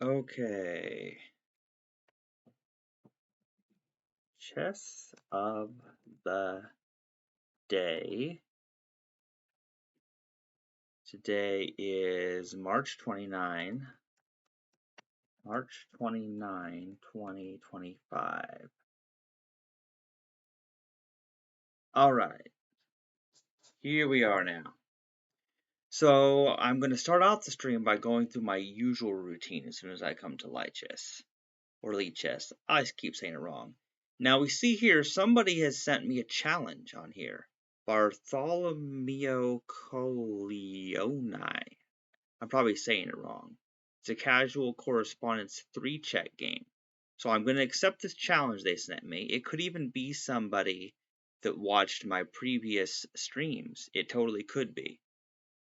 Okay. Chess of the day. Today is March 29, 2025. All right, here we are now. So I'm going to start out the stream by going through my usual routine as soon as I come to Lichess. Or Lichess. I keep saying it wrong. Now we see here somebody has sent me a challenge on here. Bartholomew Coleoni. I'm probably saying it wrong. It's a casual correspondence 3-check game. So I'm going to accept this challenge they sent me. It could even be somebody that watched my previous streams. It totally could be.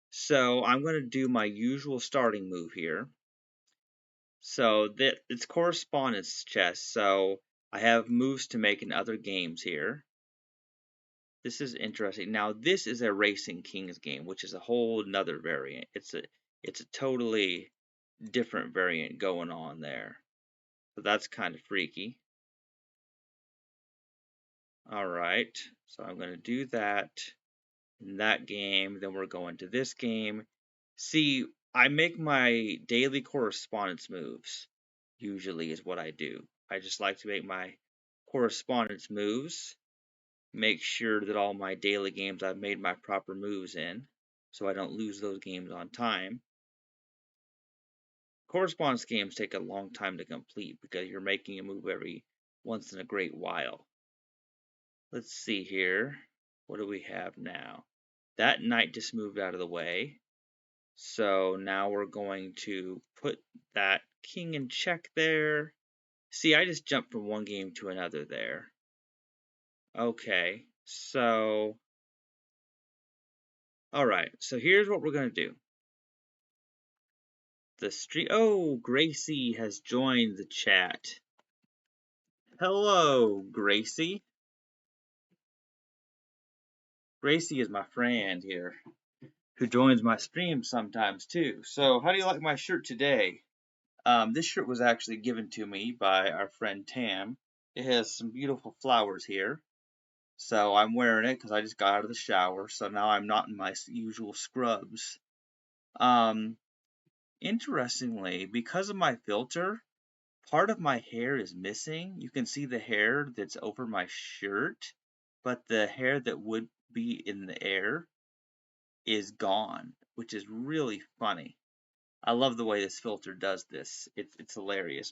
So I'm going to do my usual starting move here. So it's correspondence chess. So I have moves to make in other games here. This is interesting. Now this is a Racing Kings game, which is a whole nother variant. It's a totally different variant going on there. So that's kind of freaky. Alright, so I'm going to do that in that game. Then we're going to this game. See, I make my daily correspondence moves, usually is what I do. I just like to make my correspondence moves, make sure that all my daily games I've made my proper moves in, so I don't lose those games on time. Correspondence games take a long time to complete because you're making a move every once in a great while. Let's see here. What do we have now? That knight just moved out of the way. So now we're going to put that king in check there. See, I just jumped from one game to another there. Okay, so... Alright, so here's what we're going to do. The stream... Oh, Gracie has joined the chat. Hello, Gracie. Gracie is my friend here, who joins my streams sometimes too. So, how do you like my shirt today? This shirt was actually given to me by our friend Tam. It has some beautiful flowers here. So I'm wearing it because I just got out of the shower. So now I'm not in my usual scrubs. Interestingly, because of my filter, part of my hair is missing. You can see the hair that's over my shirt, but the hair that would be in the air is gone, which is really funny. I love the way this filter does this. It's hilarious.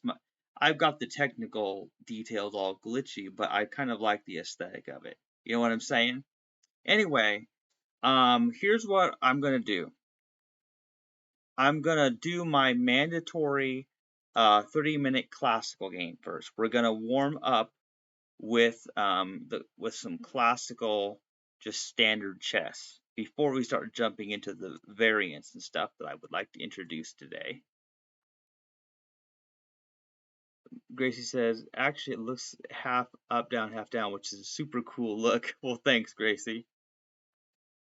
I've got the technical details all glitchy, but I kind of like the aesthetic of it. You know what I'm saying? Anyway, here's what I'm gonna do. I'm gonna do my mandatory 30-minute classical game first. We're gonna warm up with some classical, just standard chess before we start jumping into the variants and stuff that I would like to introduce today. Gracie says, actually, it looks half up, down, which is a super cool look. Well, thanks, Gracie.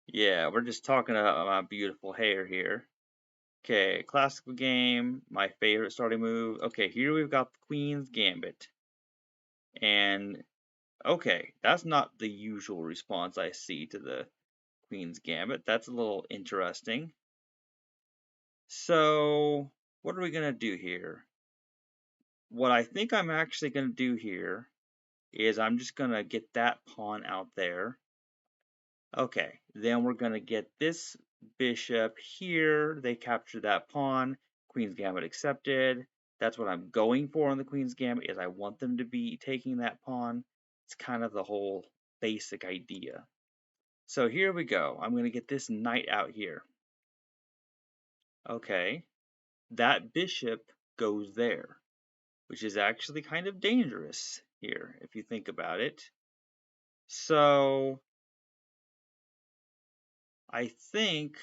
Yeah, we're just talking about my beautiful hair here. Okay, classical game, my favorite starting move. Okay, here we've got the Queen's Gambit. And, okay, that's not the usual response I see to the Queen's Gambit. That's a little interesting. So, what are we going to do here? What I think I'm actually going to do here is I'm just going to get that pawn out there. Okay, then we're going to get this bishop here. They capture that pawn. Queen's Gambit accepted. That's what I'm going for on the Queen's Gambit, is I want them to be taking that pawn. It's kind of the whole basic idea. So here we go. I'm going to get this knight out here. Okay, that bishop goes there, which is actually kind of dangerous here, if you think about it. So I think,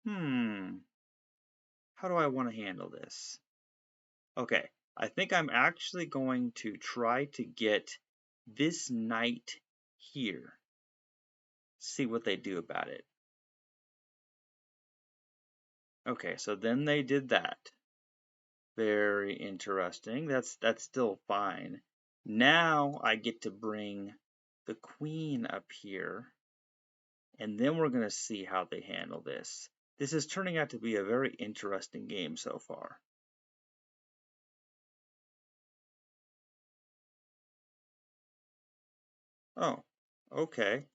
how do I want to handle this? Okay, I think I'm actually going to try to get this knight here. See what they do about it. Okay, so then they did that. Very interesting. That's still fine. Now I get to bring the queen up here, and then we're going to see how they handle this. This is turning out to be a very interesting game so far. Oh, okay.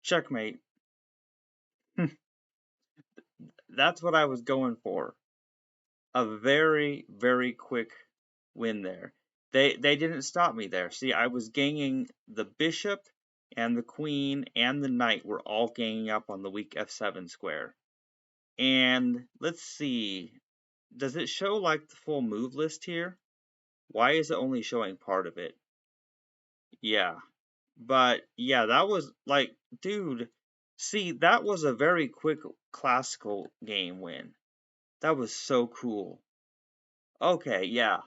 Checkmate. That's what I was going for. A very, very quick win there. They didn't stop me there. See, I was ganging the bishop and the queen and the knight were all ganging up on the weak f7 square. And let's see, does it show like the full move list here? Why is it only showing part of it? Yeah. But yeah, that was like, dude, see, that was a very quick classical game win. That was so cool. Okay, yeah.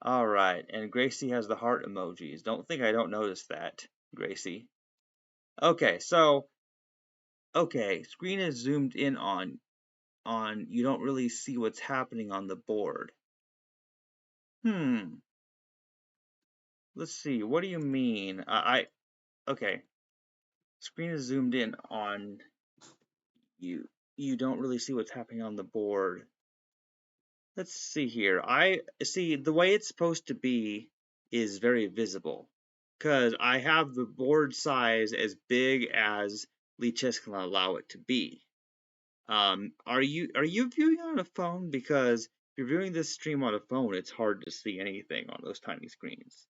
All right, and Gracie has the heart emojis. Don't think I don't notice that, Gracie. Okay, so screen is zoomed in on you don't really see what's happening on the board. Hmm. Let's see. What do you mean? Okay. Screen is zoomed in on you. You don't really see what's happening on the board. Let's see here. I see the way it's supposed to be is very visible because I have the board size as big as Lichess can allow it to be. Are you viewing on a phone? Because if you're viewing this stream on a phone, it's hard to see anything on those tiny screens.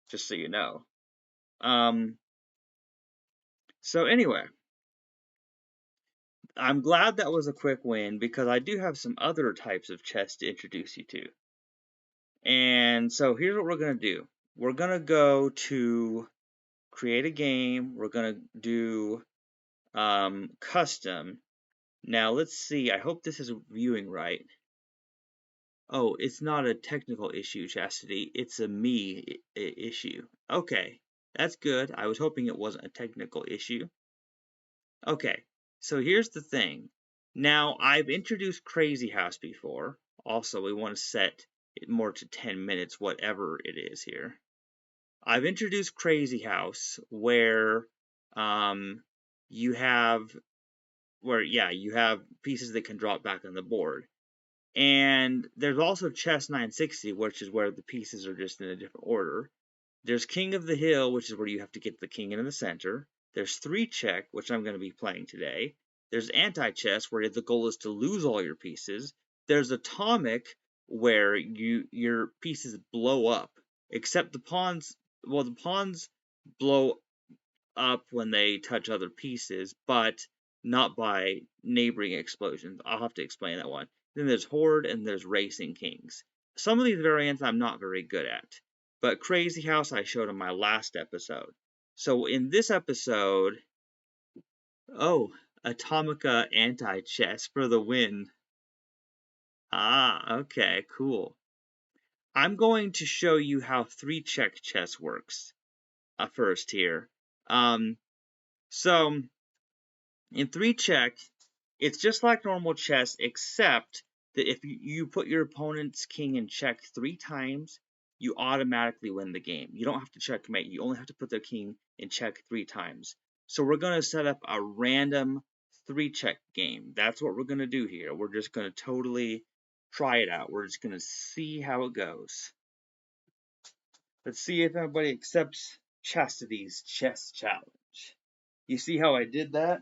Just so you know. Um, so anyway, I'm glad that was a quick win because I do have some other types of chess to introduce you to. And so here's what we're going to do. We're going to go to create a game. We're going to do custom. Now let's see. I hope this is viewing right. Oh, it's not a technical issue, Chastity. It's a me issue. Okay, that's good. I was hoping it wasn't a technical issue. Okay, so here's the thing. Now, I've introduced Crazy House before. Also, we want to set it more to 10 minutes, whatever it is here. I've introduced Crazy House where you have you have pieces that can drop back on the board. And there's also Chess 960, which is where the pieces are just in a different order. There's King of the Hill, which is where you have to get the king in the center. There's 3-check, which I'm going to be playing today. There's anti-chess, where the goal is to lose all your pieces. There's Atomic, where your pieces blow up, except the pawns. Well, the pawns blow up when they touch other pieces, but not by neighboring explosions. I'll have to explain that one. Then there's Horde and there's Racing Kings. Some of these variants I'm not very good at, but Crazy House I showed in my last episode. So in this episode, oh, Atomica Anti-Chess for the win. Ah, okay, cool. I'm going to show you how 3-check chess works first here. So in 3-check, it's just like normal chess, except that if you put your opponent's king in check 3 times, you automatically win the game. You don't have to checkmate, you only have to put their king in check 3 times. So we're going to set up a random 3-check game. That's what we're going to do here. We're just going to totally try it out. We're just going to see how it goes. Let's see if anybody accepts Chastity's chess challenge. You see how I did that?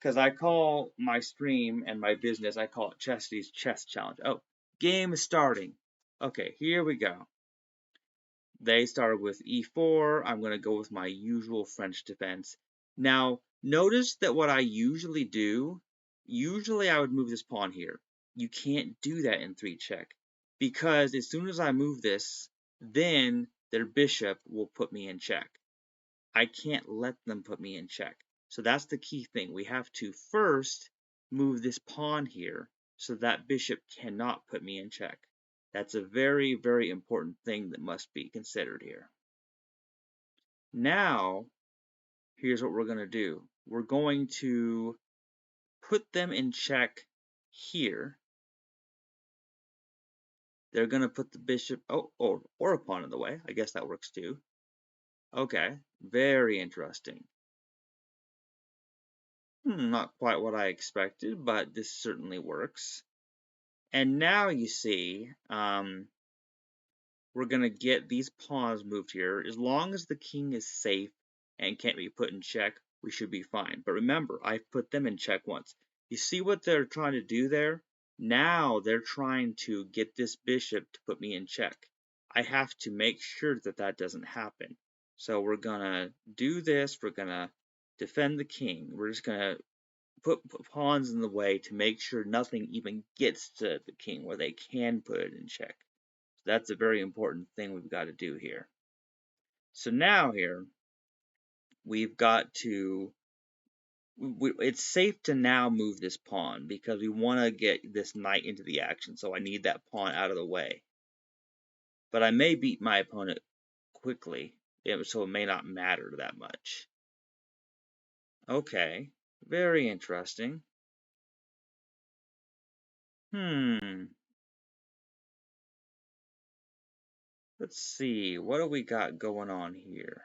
Because I call my stream and my business, I call it Chastity's Chess Challenge. Oh, game is starting. Okay, here we go. They started with e4. I'm going to go with my usual French defense. Now, notice that what I usually do, usually I would move this pawn here. You can't do that in 3-check. Because as soon as I move this, then their bishop will put me in check. I can't let them put me in check. So that's the key thing. We have to first move this pawn here so that bishop cannot put me in check. That's a very, very important thing that must be considered here. Now, here's what we're going to do. We're going to put them in check here. They're going to put the bishop, or a pawn in the way. I guess that works too. Okay, very interesting. Not quite what I expected, but this certainly works. And now you see, we're going to get these pawns moved here. As long as the king is safe and can't be put in check, we should be fine. But remember, I've put them in check once. You see what they're trying to do there? Now they're trying to get this bishop to put me in check. I have to make sure that that doesn't happen. So we're going to do this. We're going to defend the king. We're just going to put pawns in the way to make sure nothing even gets to the king where they can put it in check. So that's a very important thing we've got to do here. So now here, we've got to, it's safe to now move this pawn because we want to get this knight into the action. So I need that pawn out of the way. But I may beat my opponent quickly, so it may not matter that much. Okay, very interesting. Let's see, what do we got going on here?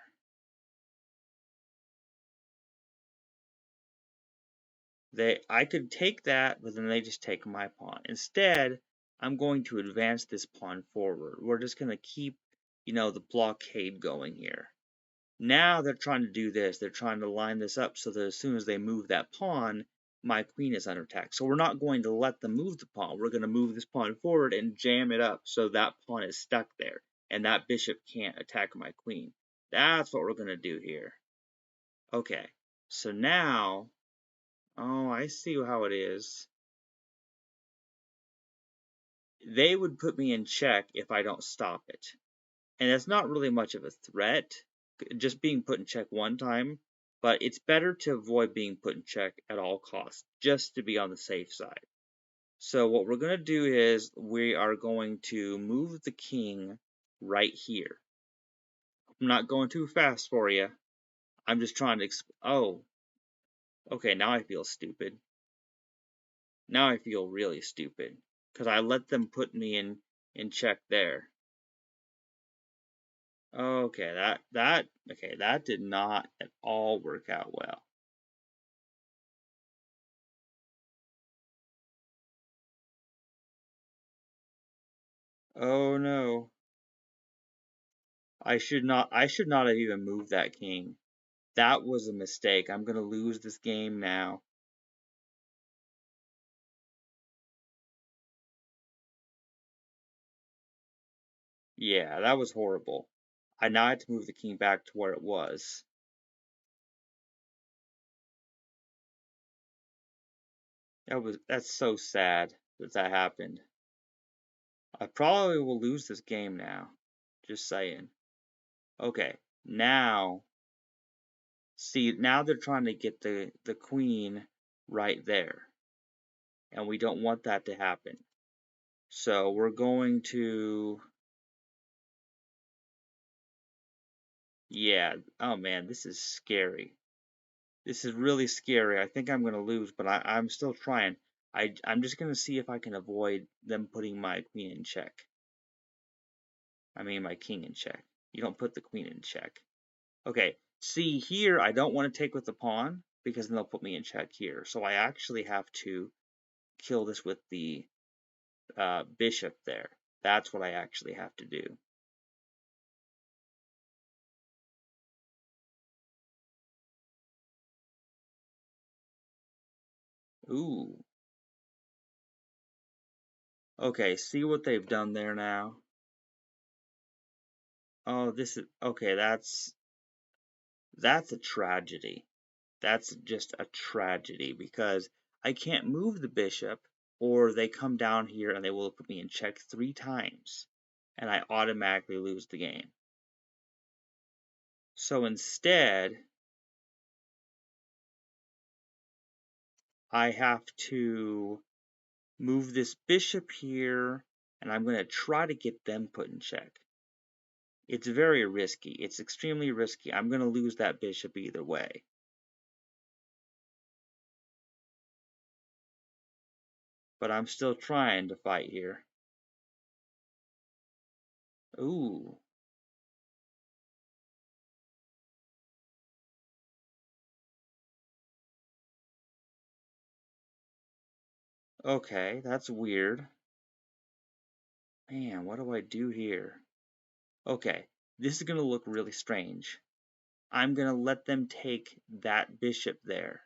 I could take that, but then they just take my pawn. Instead, I'm going to advance this pawn forward. We're just going to keep, the blockade going here. Now they're trying to do this. They're trying to line this up so that as soon as they move that pawn, my queen is under attack. So we're not going to let them move the pawn. We're going to move this pawn forward and jam it up so that pawn is stuck there. And that bishop can't attack my queen. That's what we're going to do here. Okay, so now, oh, I see how it is. They would put me in check if I don't stop it. And it's not really much of a threat, just being put in check one time, but it's better to avoid being put in check at all costs, just to be on the safe side. So what we're going to do is we are going to move the king right here. I'm not going too fast for you. I'm just trying to oh, okay, now I feel stupid. Now I feel really stupid because I let them put me in check there. Okay, that did not at all work out well. Oh no. I should not have even moved that king. That was a mistake. I'm going to lose this game now. Yeah, that was horrible. I now had to move the king back to where it was. That's so sad that happened. I probably will lose this game now. Just saying. Okay, now see, now they're trying to get the queen right there. And we don't want that to happen. So we're going to, yeah, oh man, this is scary. This is really scary. I think I'm going to lose, but I'm still trying. I'm just going to see if I can avoid them putting my queen in check. I mean, my king in check. You don't put the queen in check. Okay, see here, I don't want to take with the pawn because then they'll put me in check here. So I actually have to kill this with the bishop there. That's what I actually have to do. Ooh. Okay, see what they've done there now? Oh, this is okay, that's a tragedy. That's just a tragedy because I can't move the bishop or they come down here and they will put me in check 3 times and I automatically lose the game. So instead, I have to move this bishop here and I'm going to try to get them put in check. It's very risky. It's extremely risky. I'm going to lose that bishop either way. but I'm still trying to fight here. Ooh, okay, that's weird. Man, what do I do here? Okay, this is gonna look really strange. I'm gonna let them take that bishop there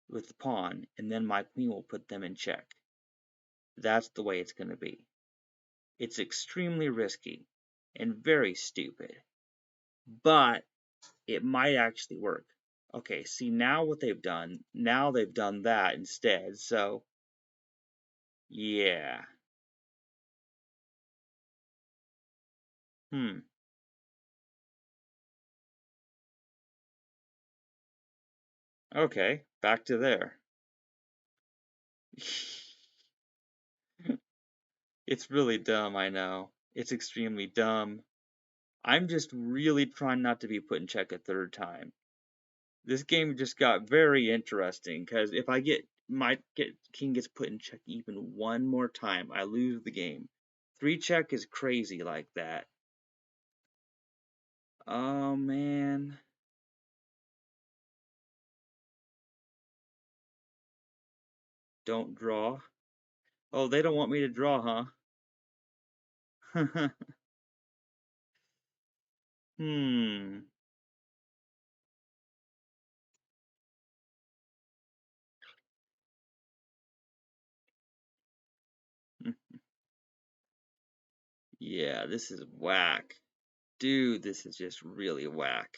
with the pawn, and then my queen will put them in check. That's the way it's gonna be. It's extremely risky and very stupid, but it might actually work. Okay, see now what they've done. Now they've done that instead, so yeah. Hmm. Okay, back to there. It's really dumb, I know. It's extremely dumb. I'm just really trying not to be put in check a third time. This game just got very interesting because if I get my king gets put in check even one more time, I lose the game. Three check is crazy like that. Oh man. Don't draw. Oh, they don't want me to draw, huh? Hmm. Yeah, this is whack. Dude, this is just really whack.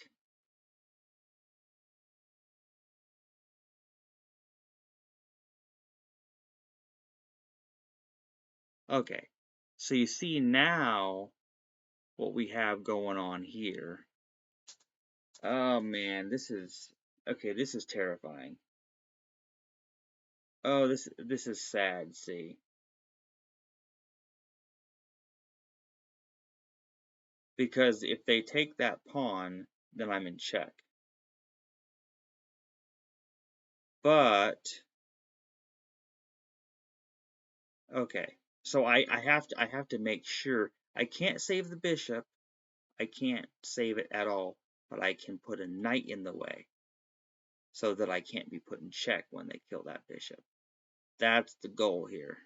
Okay. So you see now what we have going on here. Oh man, this is okay, this is terrifying. Oh, this is sad, see. Because if they take that pawn, then I'm in check. But okay. So I have to make sure I can't save the bishop. I can't save it at all, but I can put a knight in the way so that I can't be put in check when they kill that bishop. That's the goal here.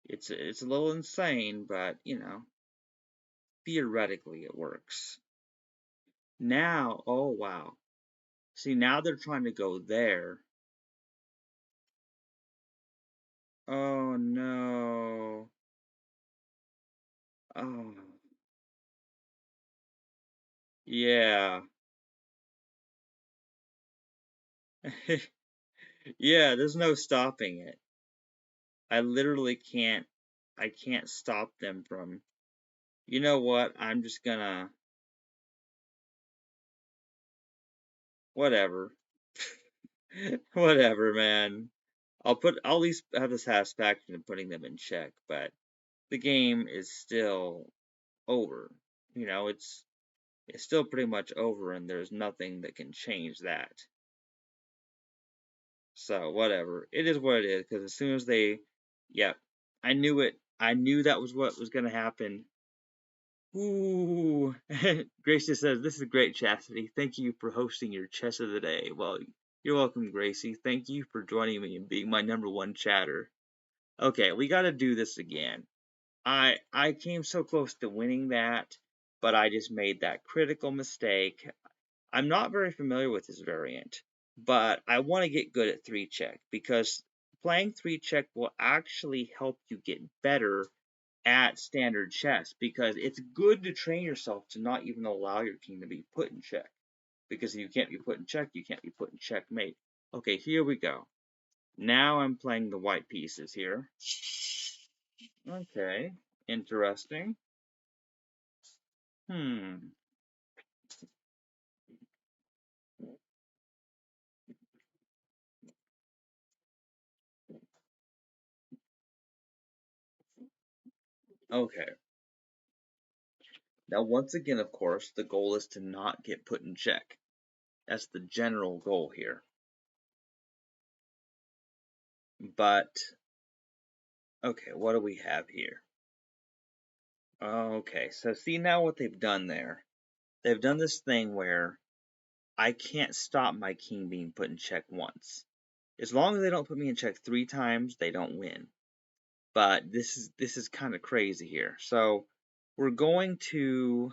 It's a little insane, but you know, theoretically it works. Now, oh wow. See, now they're trying to go there. Oh no. Oh. Yeah. Yeah, there's no stopping it. I literally can't I can't stop them from. You know what? I'm just gonna whatever. Whatever, man. I'll at least have the satisfaction of putting them in check, but the game is still over. You know, it's still pretty much over and there's nothing that can change that. So whatever. It is what it is, because as soon as they yep, I knew it. I knew that was what was gonna happen. Ooh. Gracie says, "This is great, Chastity. Thank you for hosting your chess of the day." Well, you're welcome, Gracie. Thank you for joining me and being my number one chatter. Okay, we gotta do this again. I came so close to winning that, but I just made that critical mistake. I'm not very familiar with this variant, but I want to get good at 3 check because playing 3 check will actually help you get better at standard chess because it's good to train yourself to not even allow your king to be put in check. Because if you can't be put in check, you can't be put in checkmate. Okay, here we go. Now I'm playing the white pieces here. Okay, interesting. Hmm. Okay. Now, once again, of course, the goal is to not get put in check. That's the general goal here. But, okay, what do we have here? Okay, so see now what they've done there. They've done this thing where I can't stop my king being put in check once. As long as they don't put me in check 3 times, they don't win. But this is kind of crazy here. So we're going to,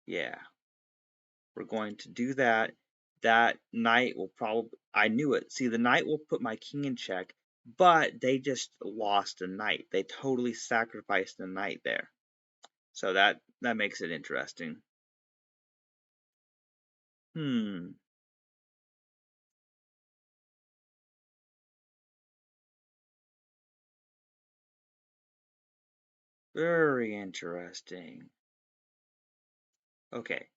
yeah, we're going to do that. That knight will probably, I knew it. See, the knight will put my king in check, but they just lost a knight. They totally sacrificed a knight there. So that makes it interesting. Hmm. Very interesting. Okay,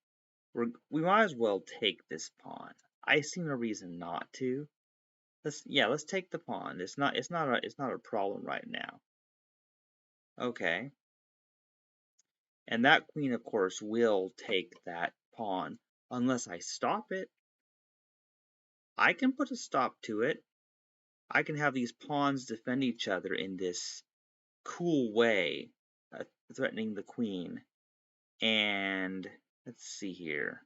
we might as well take this pawn. I see no reason not to. Let's take the pawn. It's not a problem right now. Okay. And that queen of course will take that pawn unless I stop it. I can put a stop to it. I can have these pawns defend each other in this cool way, threatening the queen. And let's see here.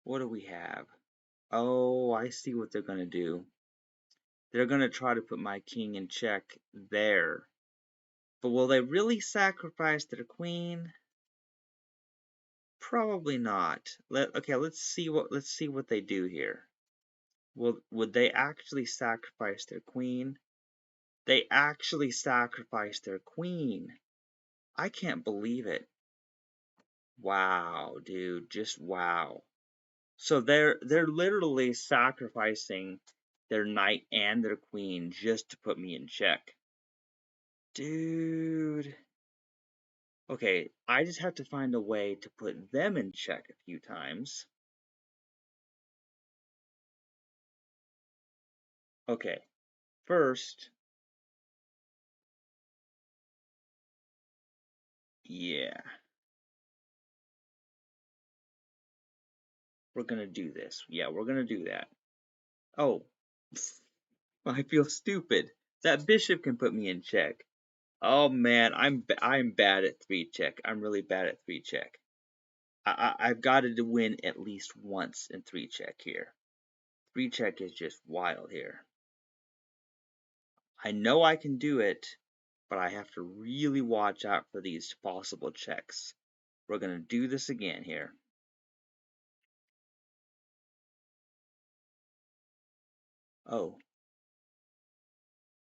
What do we have? Oh, I see what they're going to do. They're going to try to put my king in check there. But will they really sacrifice their queen? Probably not. Okay, let's see what they do here. Would they actually sacrifice their queen? They actually sacrificed their queen. I can't believe it. Wow, dude, just wow. So they're literally sacrificing their knight and their queen just to put me in check. Dude. Okay, I just have to find a way to put them in check a few times. Okay, first, yeah, we're gonna do this. Yeah, we're gonna do that. Oh, I feel stupid. That bishop can put me in check. Oh man, I'm bad at 3 check. I'm really bad at 3 check. I've got to win at least once in 3 check here. 3 check is just wild here. I know I can do it, but I have to really watch out for these possible checks. We're gonna do this again here. Oh,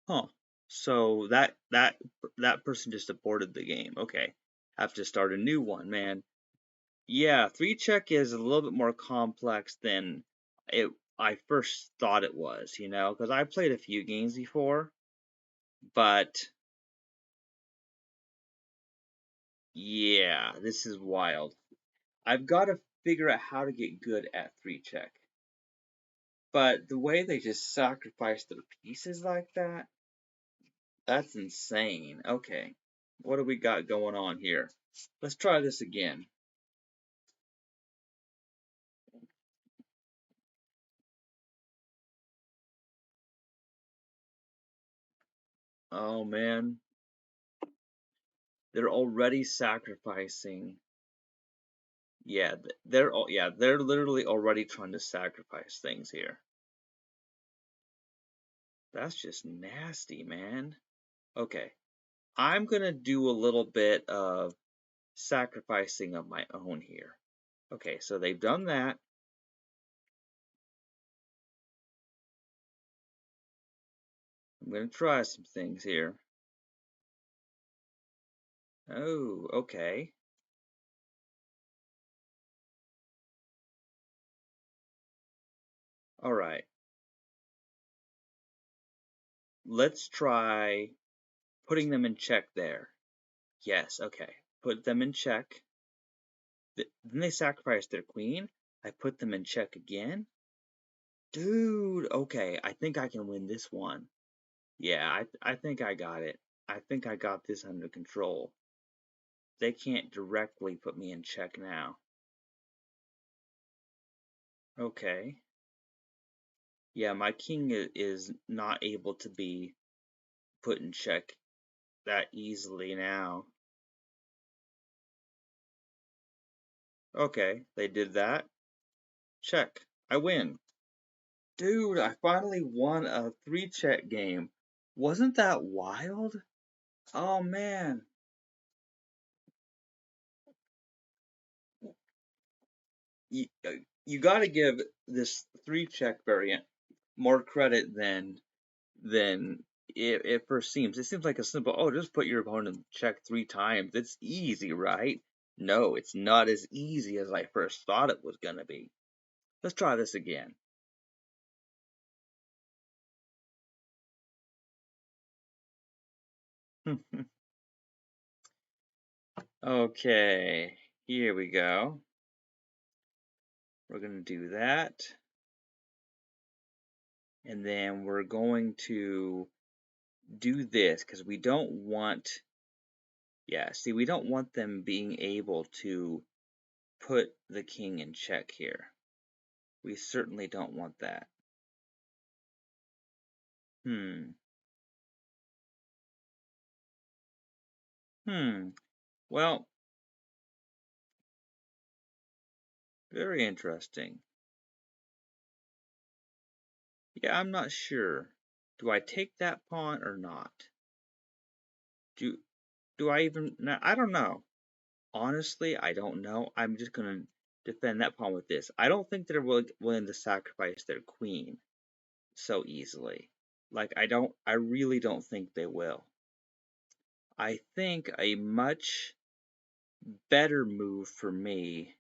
huh. So that person just aborted the game. Okay, have to start a new one, man. Yeah, 3 check is a little bit more complex than it I first thought it was, because I played a few games before, but yeah, this is wild. I've got to figure out how to get good at 3 check. But the way they just sacrifice their pieces like that, that's insane. Okay, what do we got going on here? Let's try this again. Oh man, they're already sacrificing. Yeah, they're literally already trying to sacrifice things here. That's just nasty, man. Okay, I'm gonna do a little bit of sacrificing of my own here. Okay, so they've done that. I'm gonna try some things here. Oh, okay. All right. Let's try putting them in check there. Yes, okay. Put them in check. Then they sacrifice their queen. I put them in check again. Dude, okay. I think I can win this one. Yeah, I think I got it. I think I got this under control. They can't directly put me in check now. Okay. Yeah, my king is not able to be put in check that easily now. Okay, they did that. Check. I win. Dude, I finally won a 3-check game. Wasn't that wild? Oh man. You, you gotta give this 3-check variant more credit than it first seems. It seems like a simple, oh, just put your opponent in check 3 times. It's easy, right? No, it's not as easy as I first thought it was gonna be. Let's try this again. Okay, here we go. We're gonna do that. And then we're going to do this because we don't want, yeah, see, we don't want them being able to put the king in check here. We certainly don't want that. Hmm. Well, very interesting. Yeah, I'm not sure. Do I take that pawn or not? Do do I even? No, I don't know. Honestly, I don't know. I'm just gonna defend that pawn with this. I don't think they're willing to sacrifice their queen so easily. Like I really don't think they will. I think a much better move for me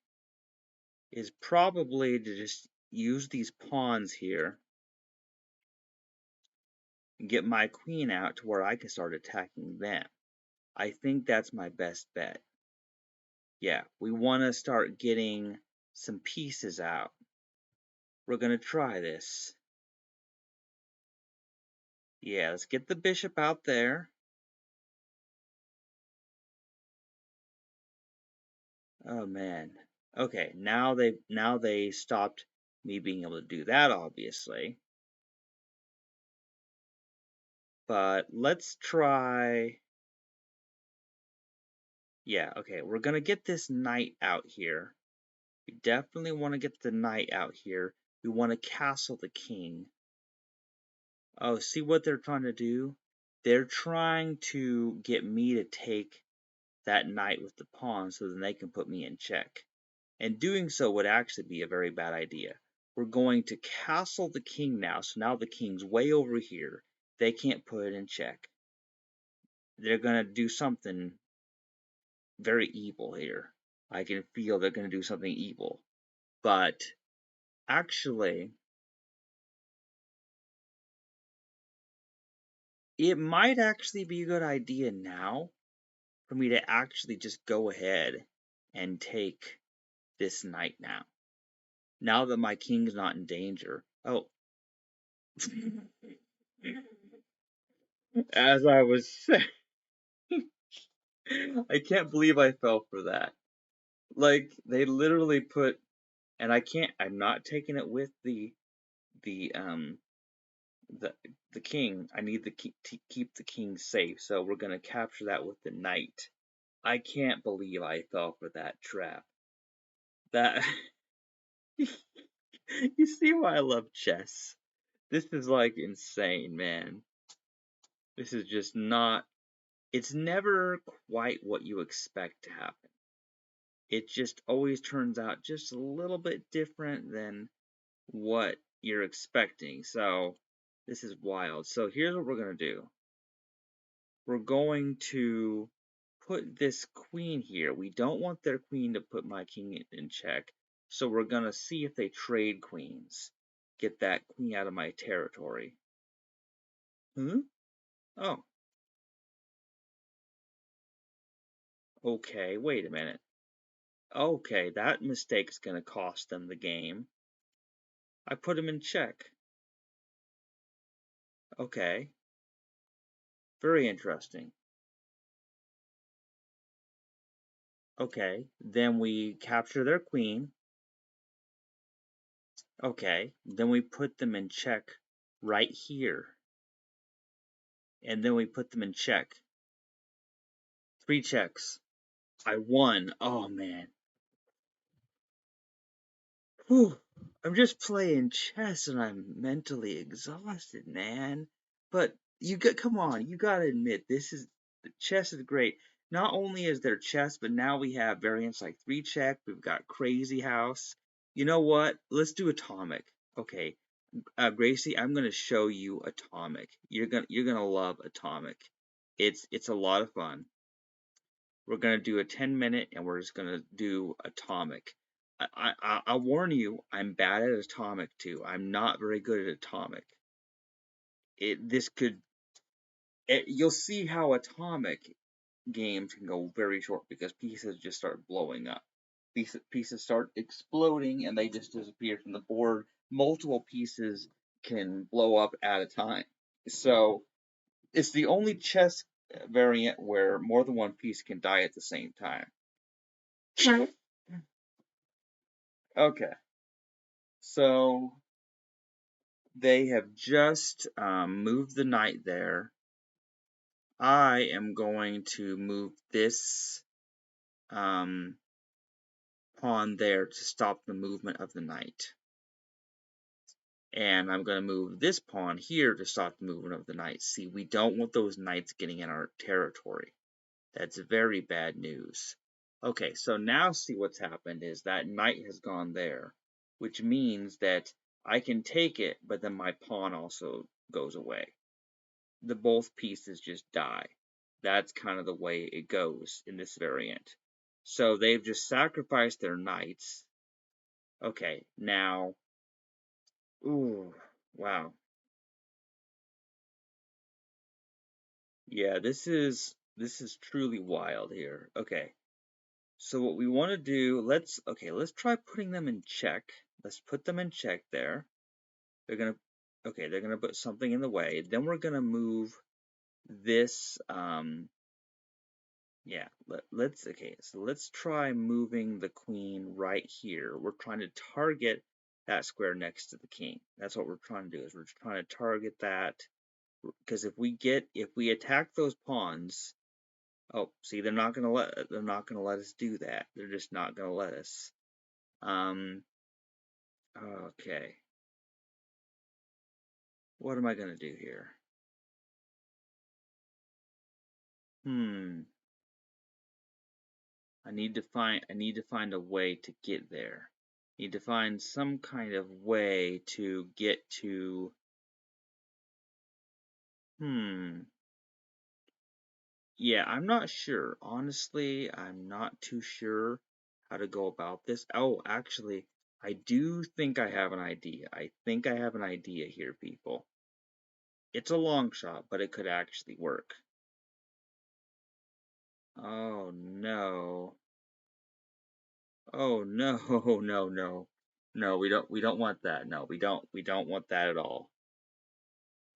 is probably to just use these pawns here and get my queen out to where I can start attacking them. I think that's my best bet. Yeah, we want to start getting some pieces out. We're going to try this. Yeah, let's get the bishop out there. Oh man. Okay, now they stopped me being able to do that, obviously. But let's try. Yeah, okay, we're gonna get this knight out here. We definitely want to get the knight out here. We want to castle the king. Oh, see what they're trying to do? They're trying to get me to take that knight with the pawn so then they can put me in check. And doing so would actually be a very bad idea. We're going to castle the king now, so now the king's way over here. They can't put it in check. They're going to do something very evil here. I can feel they're going to do something evil. But actually, it might actually be a good idea now for me to actually just go ahead and take this knight now. Now that my king's not in danger. Oh, as I was saying, I can't believe I fell for that. Like they literally put, and I can't. I'm not taking it with the um the the king. I need to keep the king safe, so we're gonna capture that with the knight. I can't believe I fell for that trap. That you see why I love chess. This is like insane, man. This is just not. It's never quite what you expect to happen. It just always turns out just a little bit different than what you're expecting. So this is wild. So here's what we're going to do. We're going to put this queen here. We don't want their queen to put my king in check. So we're going to see if they trade queens. Get that queen out of my territory. Hmm? Oh, okay. Wait a minute. Okay, that mistake's going to cost them the game. I put him in check. Okay. Very interesting. Okay, then we capture their queen. Okay, then we put them in check right here. And then we put them in check. 3 checks. I won. Oh man. Whew. I'm just playing chess and I'm mentally exhausted, man. But come on, you gotta admit chess is great. Not only is there chess, but now we have variants like 3 check, we've got crazy house. You know what? Let's do atomic. Okay. Gracie, I'm gonna show you atomic. You're gonna love atomic. It's a lot of fun. We're gonna do a 10-minute, and we're just gonna do atomic. I'll warn you, I'm bad at atomic too. I'm not very good at atomic. You'll see how atomic games can go very short because pieces just start blowing up. Pieces start exploding and they just disappear from the board. Multiple pieces can blow up at a time. So it's the only chess variant where more than one piece can die at the same time. Okay, so they have just moved the knight there. I am going to move this pawn there to stop the movement of the knight. And I'm going to move this pawn here to stop the movement of the knight. See, we don't want those knights getting in our territory. That's very bad news. Okay, so now see what's happened is that knight has gone there, which means that I can take it, but then my pawn also goes away. Both pieces just die. That's kind of the way it goes in this variant. So they've just sacrificed their knights. Okay, now, ooh, wow. Yeah, this is truly wild here. Okay. So what we want to do, let's try putting them in check. Let's put them in check there. They're gonna put something in the way. Then we're gonna move this yeah, let's try moving the queen right here. We're trying to target that square next to the king. That's what we're trying to do, is we're trying to target that, because if we attack those pawns, oh, see, they're not gonna let us do that. They're just not gonna let us. Okay. What am I gonna do here? Hmm. I need to find a way to get there. I need to find some kind of way to get to. Hmm. Yeah, I'm not sure. Honestly, I'm not too sure how to go about this. Oh, actually, I do think I have an idea. I think I have an idea here, people. It's a long shot, but it could actually work. Oh no. Oh no, no, no. No, we don't want that. No, we don't want that at all.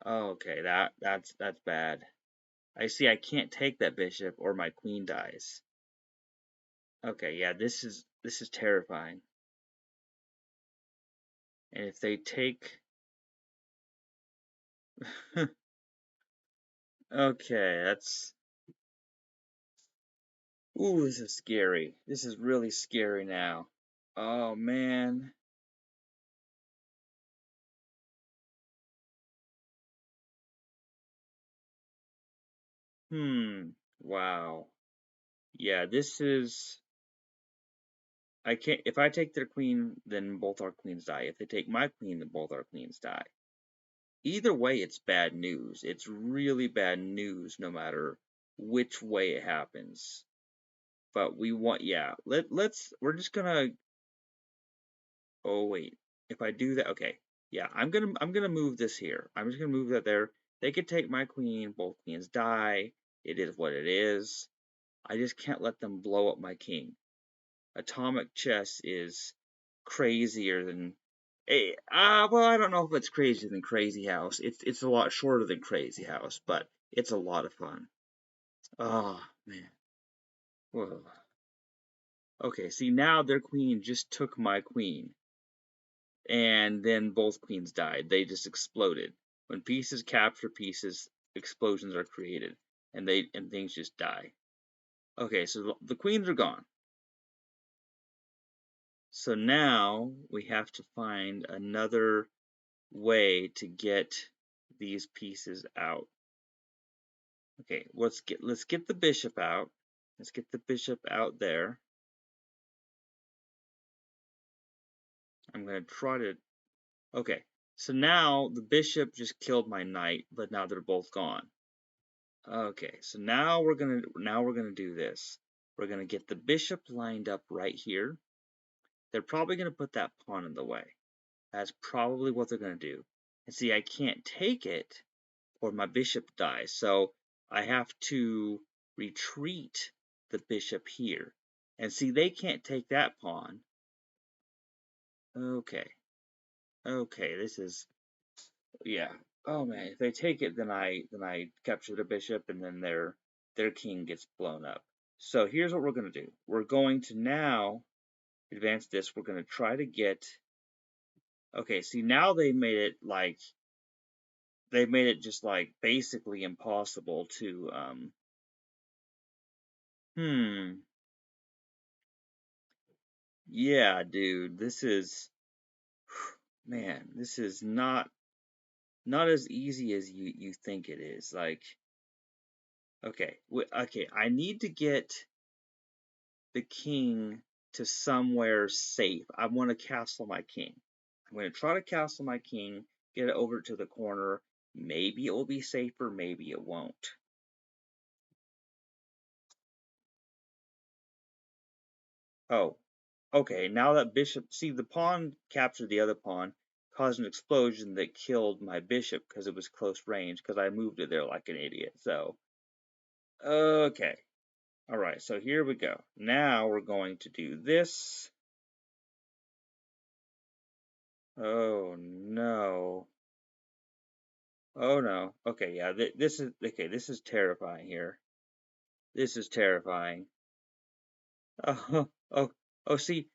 Okay, that's bad. I see I can't take that bishop or my queen dies. Okay, yeah, this is terrifying. And if they take okay, that's ooh, this is scary. This is really scary now. Oh man. Hmm. Wow. Yeah, this is I can't if I take their queen, then both our queens die. If they take my queen, then both our queens die. Either way, it's bad news. It's really bad news no matter which way it happens. But we want yeah, we're just gonna oh wait. If I do that okay. Yeah, I'm gonna move this here. I'm just gonna move that there. They could take my queen, both queens die. It is what it is. I just can't let them blow up my king. Atomic chess is crazier than well, I don't know if it's crazier than Crazy House. It's a lot shorter than Crazy House, but it's a lot of fun. Oh man. Whoa. Okay, see now their queen just took my queen. and then both queens died. They just exploded. When pieces capture pieces, explosions are created, and things just die. Okay, so the queens are gone. So now we have to find another way to get these pieces out. Okay, let's get the bishop out. Let's get the bishop out there. I'm gonna try to. Okay, so now the bishop just killed my knight, but now they're both gone. Okay, so now we're gonna do this. We're gonna get the bishop lined up right here. They're probably gonna put that pawn in the way. That's probably what they're gonna do. And see, I can't take it, or my bishop dies. So I have to retreat the bishop here. And see, they can't take that pawn. Okay. Okay, this is, yeah. Oh man, if they take it, then I capture the bishop, and then their king gets blown up. So here's what we're gonna do. We're going to now advance this. We're gonna try to get. Okay, see, now they made it just like basically impossible to yeah, dude, this is, man, this is not as easy as you think it is. Like, okay, okay, I need to get the king to somewhere safe. I want to castle my king. I'm going to try to castle my king, get it over to the corner. Maybe it will be safer, maybe it won't. Oh, okay, now that bishop, see, the pawn captured the other pawn, caused an explosion that killed my bishop because it was close range, because I moved it there like an idiot. So, okay. All right, so here we go. Now we're going to do this. Oh no. Oh no. Okay, yeah, this is okay. This is terrifying here. This is terrifying. Oh, oh, oh. See,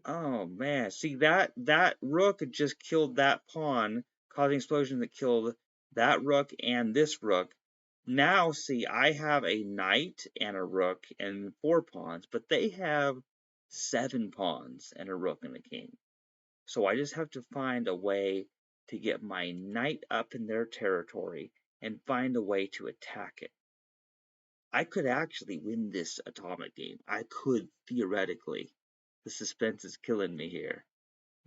oh man, see that rook just killed that pawn, causing explosion that killed that rook and this rook. Now, see, I have a knight and a rook and 4 pawns, but they have 7 pawns and a rook and a king. So I just have to find a way to get my knight up in their territory and find a way to attack it. I could actually win this atomic game. I could theoretically. The suspense is killing me here.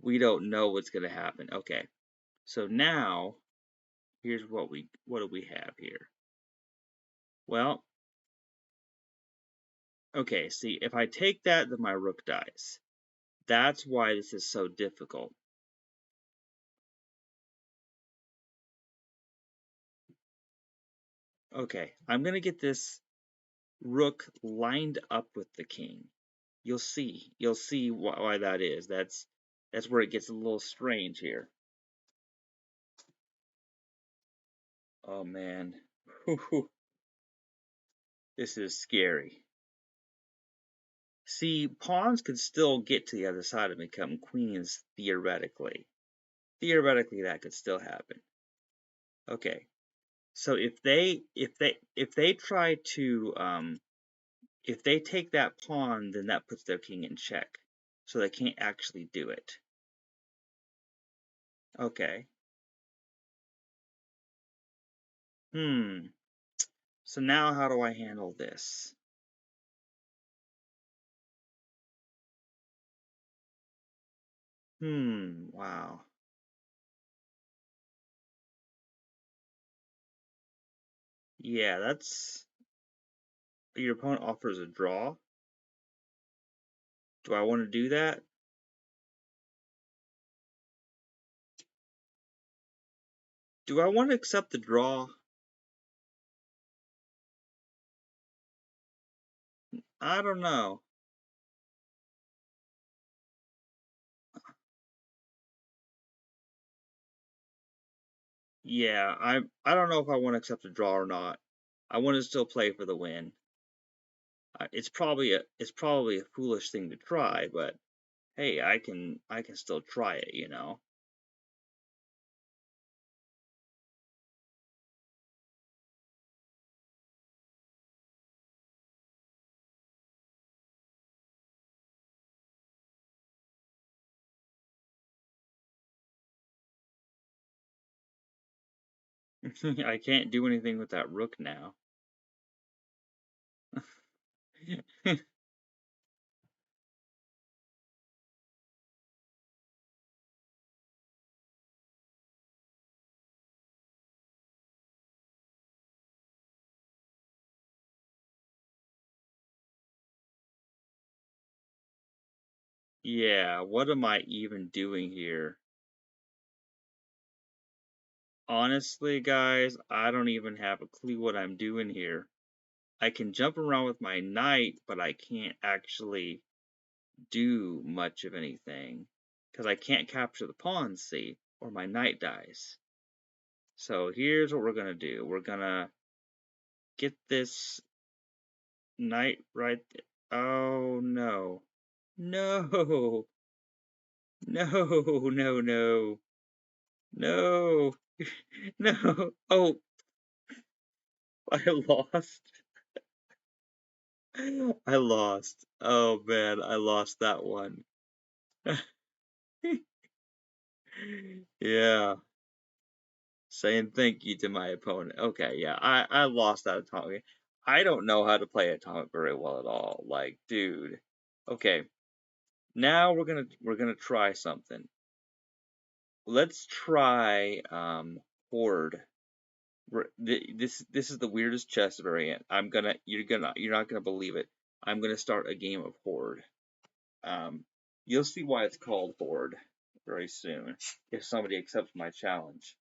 We don't know what's going to happen. Okay. So now here's what do we have here? Well, okay, see, if I take that, then my rook dies. That's why this is so difficult. Okay, I'm going to get this rook lined up with the king. You'll see why that is. That's where it gets a little strange here. Oh man. This is scary. See, pawns could still get to the other side and become queens theoretically. Theoretically that could still happen. Okay. So if they try to if they take that pawn, then that puts their king in check. So they can't actually do it. Okay. So now how do I handle this? Wow. Yeah, that's, your opponent offers a draw. Do I want to do that? Do I want to accept the draw? I don't know. Yeah, I don't know if I want to accept a draw or not. I want to still play for the win. It's probably a foolish thing to try, but hey, I can still try it, you know. I can't do anything with that rook now. Yeah, what am I even doing here? Honestly, guys, I don't even have a clue what I'm doing here. I can jump around with my knight, but I can't actually do much of anything. Because I can't capture the pawn, see, or my knight dies. So here's what we're gonna do. We're gonna get this knight right there. Oh no. No. No, no, no. No. No. Oh, I lost. I lost. Oh man, I lost that one. Yeah. Saying thank you to my opponent. Okay, yeah, I lost that atomic. I don't know how to play atomic very well at all. Like, dude. Okay, now we're gonna try something. Let's try horde. This is the weirdest chess variant. You're not gonna believe it. I'm gonna start a game of horde. Um, you'll see why it's called horde very soon if somebody accepts my challenge.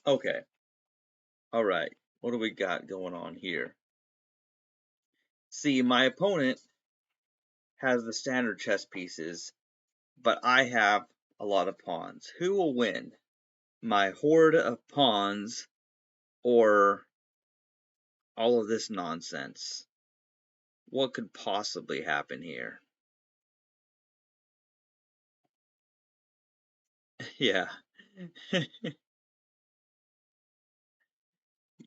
Okay, all right. What do we got going on here? See, my opponent has the standard chess pieces, but I have a lot of pawns. Who will win? My horde of pawns or all of this nonsense? What could possibly happen here? Yeah.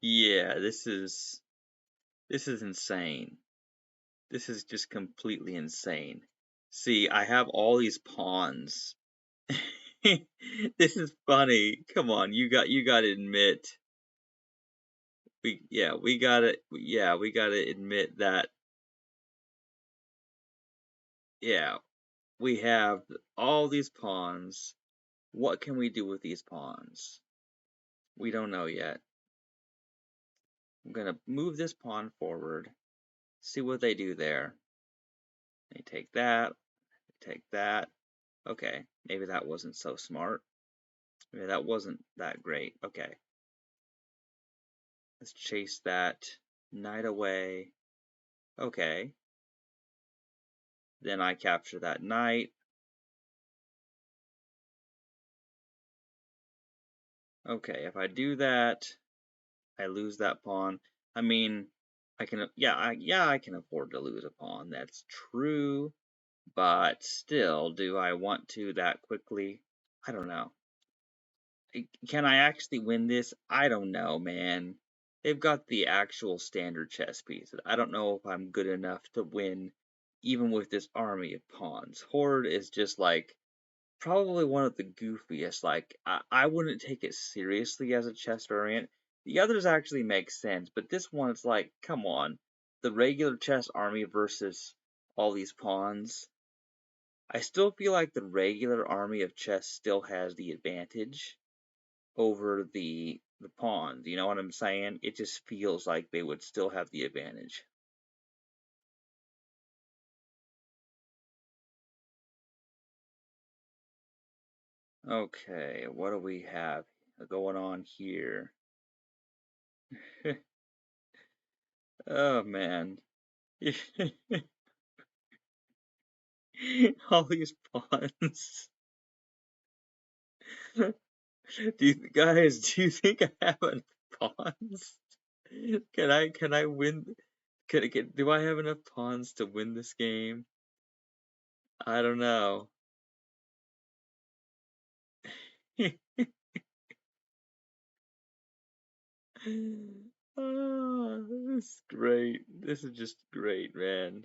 Yeah, this is insane. This is just completely insane. See, I have all these pawns. This is funny. Come on, you gotta admit we gotta admit that yeah, we have all these pawns. What can we do with these pawns? We don't know yet. I'm gonna move this pawn forward, see what they do there. They take that, they take that. Okay, maybe that wasn't so smart. Maybe that wasn't that great. Okay, let's chase that knight away. Okay, then I capture that knight. Okay, if I do that, I lose that pawn. I mean, I can, yeah, I can afford to lose a pawn. That's true, but still, do I want to that quickly? I don't know. Can I actually win this? I don't know, man. They've got the actual standard chess pieces. I don't know if I'm good enough to win, even with this army of pawns. Horde is just like probably one of the goofiest. Like, I wouldn't take it seriously as a chess variant. The others actually make sense, but this one, it's like, come on. The regular chess army versus all these pawns. I still feel like the regular army of chess still has the advantage over the pawns. You know what I'm saying? It just feels like they would still have the advantage. Okay, what do we have going on here? Oh man. All these pawns. Do you think I have enough pawns? Can I win? Do I have enough pawns to win this game? I don't know. Oh, this is great. This is just great, man.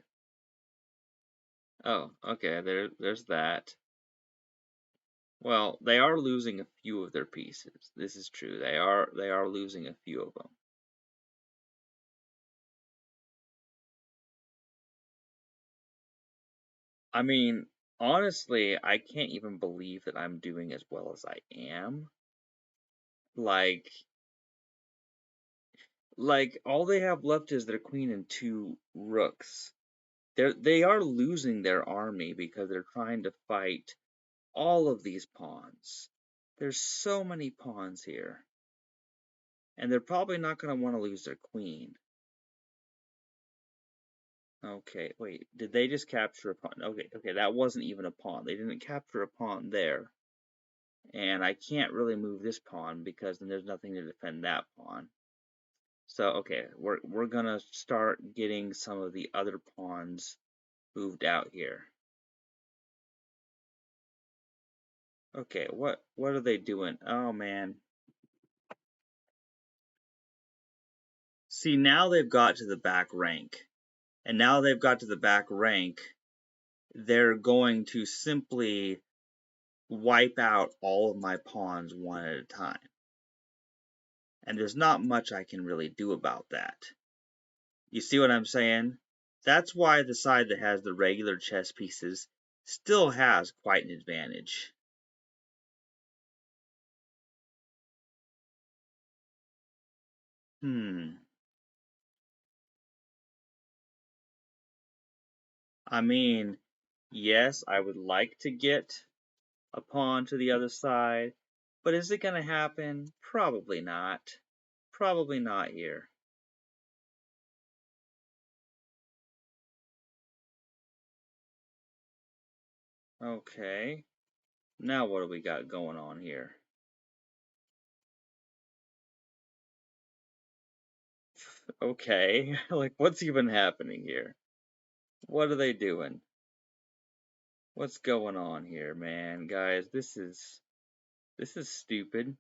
Oh, okay, there's that. Well, they are losing a few of their pieces. This is true. They are losing a few of them. I mean, honestly, I can't even believe that I'm doing as well as I am. Like like all they have left is their queen and two rooks. They are losing their army because they're trying to fight all of these pawns. There's so many pawns here. And they're probably not going to want to lose their queen. Okay, wait, did they just capture a pawn? Okay, that wasn't even a pawn. They didn't capture a pawn there. And I can't really move this pawn because then there's nothing to defend that pawn. So, okay, we're gonna start getting some of the other pawns moved out here. Okay, what are they doing? Oh man. See, now they've got to the back rank. And now they've got to the back rank, they're going to simply wipe out all of my pawns one at a time. And there's not much I can really do about that. You see what I'm saying? That's why the side that has the regular chess pieces still has quite an advantage. Hmm. I mean, yes, I would like to get a pawn to the other side, but is it going to happen? Probably not. Probably not here. Okay. Now what do we got going on here? Okay. Like, what's even happening here? What are they doing? What's going on here, man? Guys, this is stupid.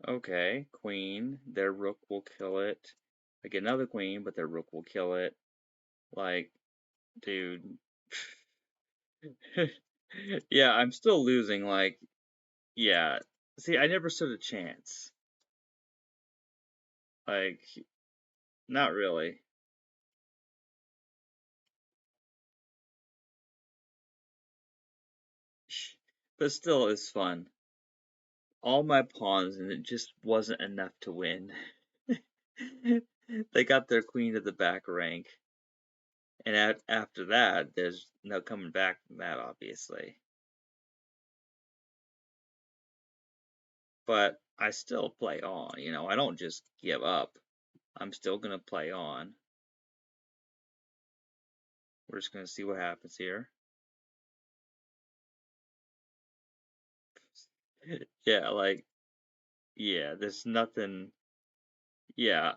Okay, queen. Their rook will kill it. I get another queen, but their rook will kill it. Like, dude. Yeah, I'm still losing. Like, yeah. See, I never stood a chance. Like, not really. But still, it's fun. All my pawns, and it just wasn't enough to win. They got their queen to the back rank. And after that, there's no coming back from that, obviously. But I still play on, you know, I don't just give up. I'm still going to play on. We're just going to see what happens here. Yeah, like, yeah, there's nothing. Yeah.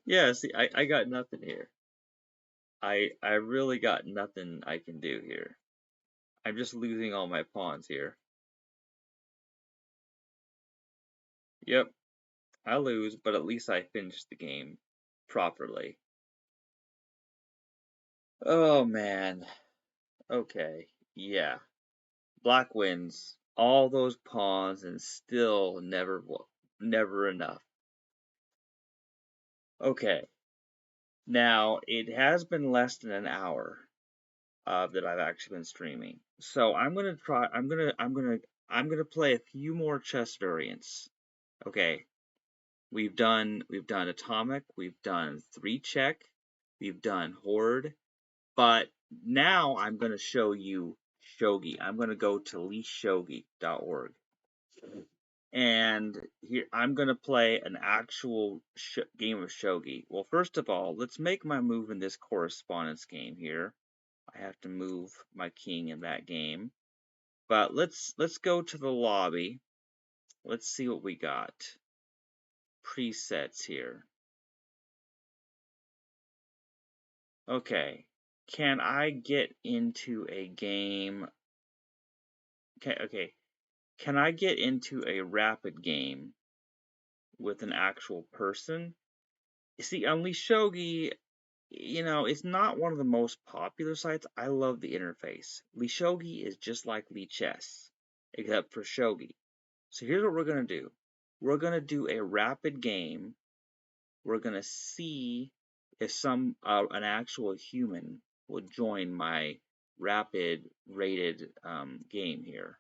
Yeah, see, I got nothing here. I really got nothing I can do here. I'm just losing all my pawns here. Yep, I lose, but at least I finished the game properly. Oh man. Okay. Yeah. Black wins all those pawns and still never enough. Okay. Now, it has been less than an hour that I've actually been streaming. So I'm gonna play a few more chess variants. Okay. We've done Atomic, we've done 3 check, we've done Horde, but now I'm gonna show you Shogi. I'm gonna go to leashtshogi.org. And here I'm gonna play an actual game of shogi. Well, first of all, let's make my move in this correspondence game here. I have to move my king in that game. But let's go to the lobby. Let's see what we got. Presets here. Okay. Can I get into a game? Okay. Can I get into a rapid game with an actual person? You see, on Lishogi, it's not one of the most popular sites. I love the interface. Lishogi is just like Lichess, except for Shogi. So here's what we're going to do. We're going to do a rapid game. We're going to see if an actual human will join my rapid rated game here.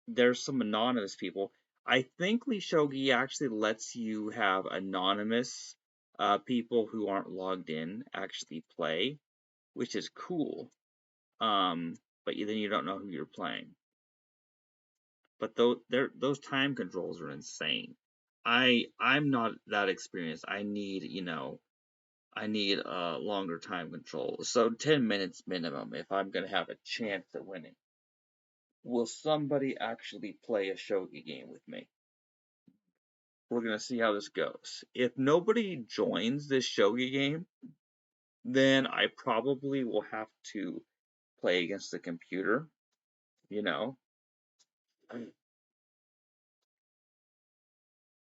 There's some anonymous people. I think Lishogi actually lets you have anonymous people who aren't logged in actually play, which is cool. But then you don't know who you're playing. But those time controls are insane. I'm not that experienced. I need a longer time control. So 10 minutes minimum if I'm gonna have a chance at winning. Will somebody actually play a shogi game with me? We're gonna see how this goes. If nobody joins this shogi game, then I probably will have to play against the computer, you know.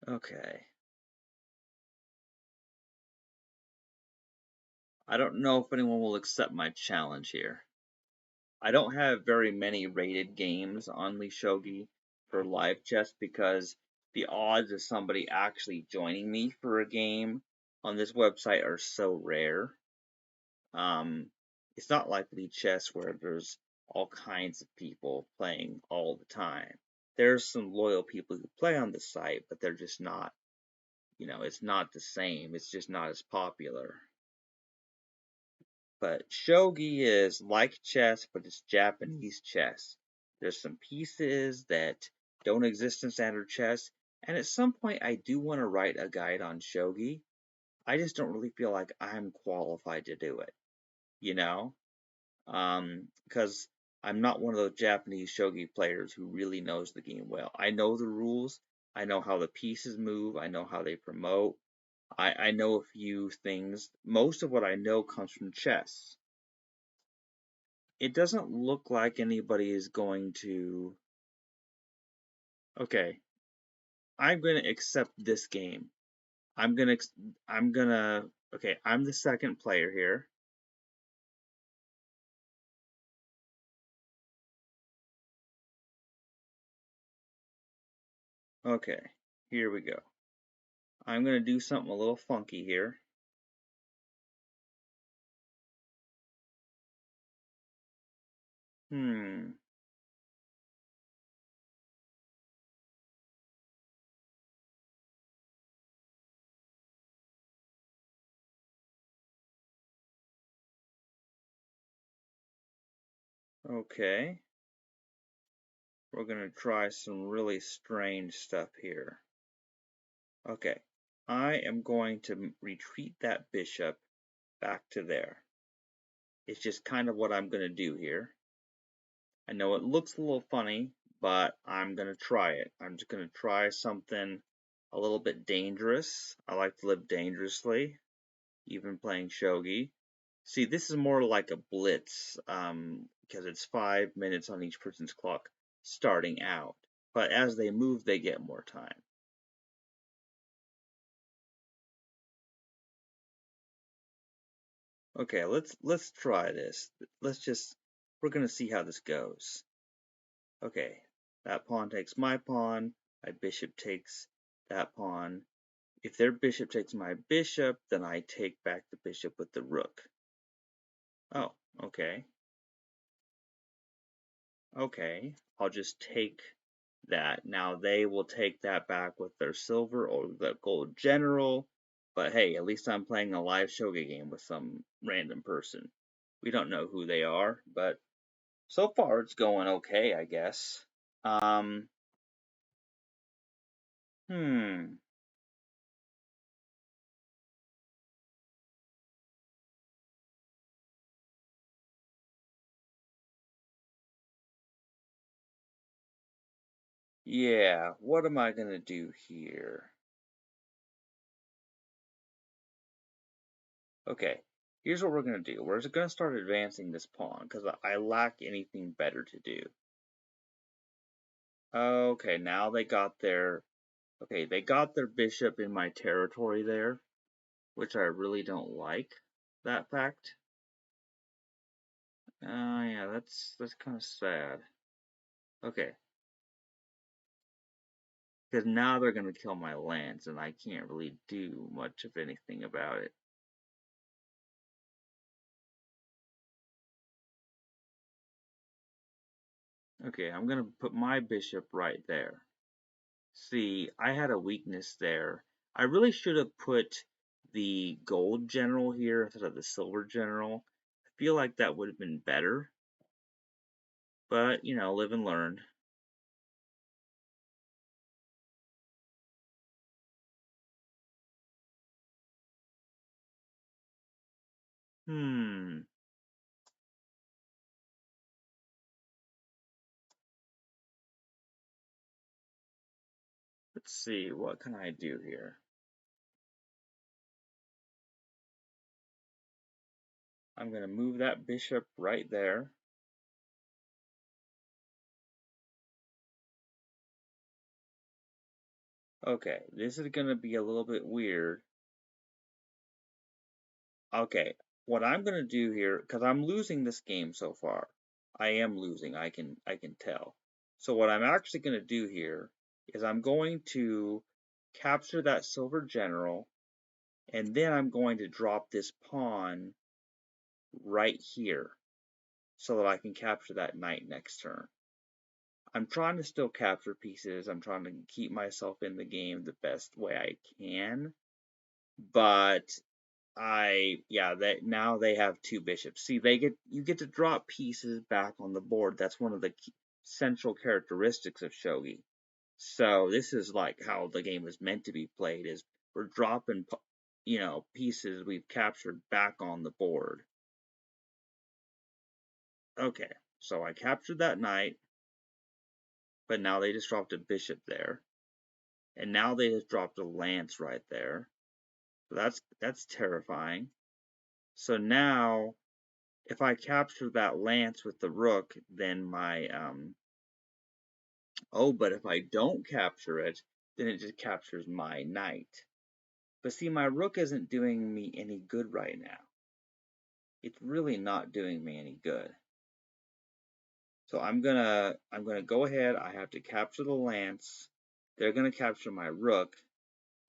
Okay. I don't know if anyone will accept my challenge here. I don't have very many rated games on Lishogi for live chess because the odds of somebody actually joining me for a game on this website are so rare. Um, it's not like Lichess where there's all kinds of people playing all the time. There's some loyal people who play on the site, but they're just not, it's not the same. It's just not as popular. But shogi is like chess, but it's Japanese chess. There's some pieces that don't exist in standard chess, and at some point I do want to write a guide on shogi. I just don't really feel like I'm qualified to do it, you know? Because I'm not one of those Japanese shogi players who really knows the game well. I know the rules, I know how the pieces move, I know how they promote, I know a few things. Most of what I know comes from chess. It doesn't look like anybody is going to. Okay, I'm going to accept this game. I'm gonna. I'm gonna. Okay, I'm the second player here. Okay, here we go. I'm gonna do something a little funky here. Hmm. Okay. We're gonna try some really strange stuff here. Okay. I am going to retreat that bishop back to there. It's just kind of what I'm gonna do here. I know it looks a little funny, but I'm gonna try it. I'm just gonna try something a little bit dangerous. I like to live dangerously, even playing shogi. See, this is more like a blitz, because it's 5 minutes on each person's clock starting out. But as they move, they get more time. Okay, let's try this. We're gonna see how this goes. Okay, that pawn takes my pawn. My bishop takes that pawn. If their bishop takes my bishop, then I take back the bishop with the rook. Oh, okay. Okay, I'll just take that. Now they will take that back with their silver or the gold general. But hey, at least I'm playing a live shogi game with some random person. We don't know who they are, but so far it's going okay, I guess. Um, Hmm. Yeah, what am I gonna do here? Okay, here's what we're gonna do. We're just gonna start advancing this pawn because I lack anything better to do. Okay, now they got their they got their bishop in my territory there, which I really don't like that fact. Yeah, that's kind of sad. Okay, because now they're gonna kill my lands, and I can't really do much of anything about it. Okay, I'm gonna put my bishop right there. See, I had a weakness there. I really should have put the gold general here instead of the silver general. I feel like that would have been better, but you know, live and learn. Hmm. Let's see, what can I do here? I'm going to move that bishop right there. Okay, this is going to be a little bit weird. Okay, what I'm going to do here, because I'm losing this game so far. I am losing, I can tell. So what I'm actually going to do here is I'm going to capture that silver general, and then I'm going to drop this pawn right here so that I can capture that knight next turn. I'm trying to still capture pieces. I'm trying to keep myself in the game the best way I can. But that now they have two bishops. See, you get to drop pieces back on the board. That's one of the central characteristics of shogi. So this is like how the game is meant to be played: is we're dropping pieces we've captured back on the board. Okay, so I captured that knight, but now they just dropped a bishop there, and now they just dropped a lance right there. So that's terrifying. So now if I capture that lance with the rook, then my but if I don't capture it, then it just captures my knight. But see, my rook isn't doing me any good right now. It's really not doing me any good. So I'm gonna go ahead. I have to capture the lance. They're gonna capture my rook,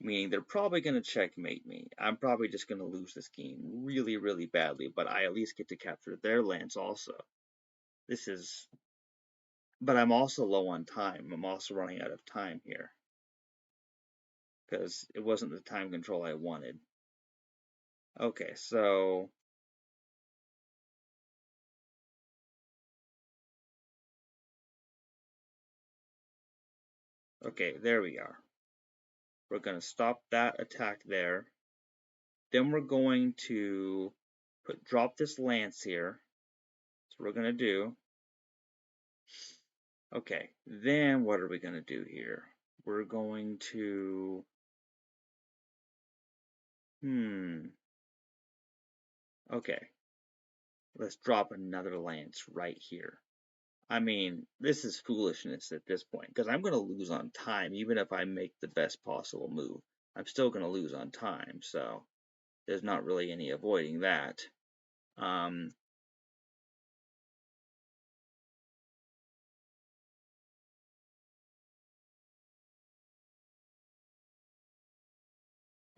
meaning they're probably gonna checkmate me. I'm probably just gonna lose this game really, really badly, but I at least get to capture their lance also. This is But I'm also low on time. I'm also running out of time here because it wasn't the time control I wanted. Okay, so okay, there we are. We're going to stop that attack there. Then we're going to drop this lance here. That's what we're going to do. Okay, then what are we going to do here? We're going to okay. Let's drop another lance right here. I mean, this is foolishness at this point because I'm going to lose on time even if I make the best possible move. I'm still going to lose on time, so there's not really any avoiding that. Um,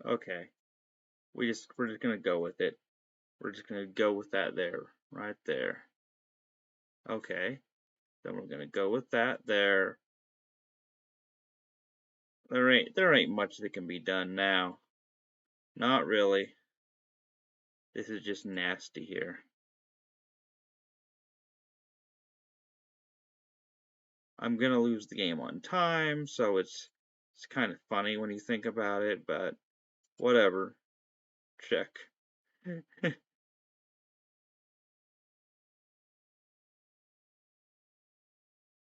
okay, we're just going to go with it. We're just going to go with that there, right there. Okay, then we're going to go with that there. There ain't much that can be done now. Not really. This is just nasty here. I'm gonna lose the game on time, so it's It's kind of funny when you think about it, but whatever. Check.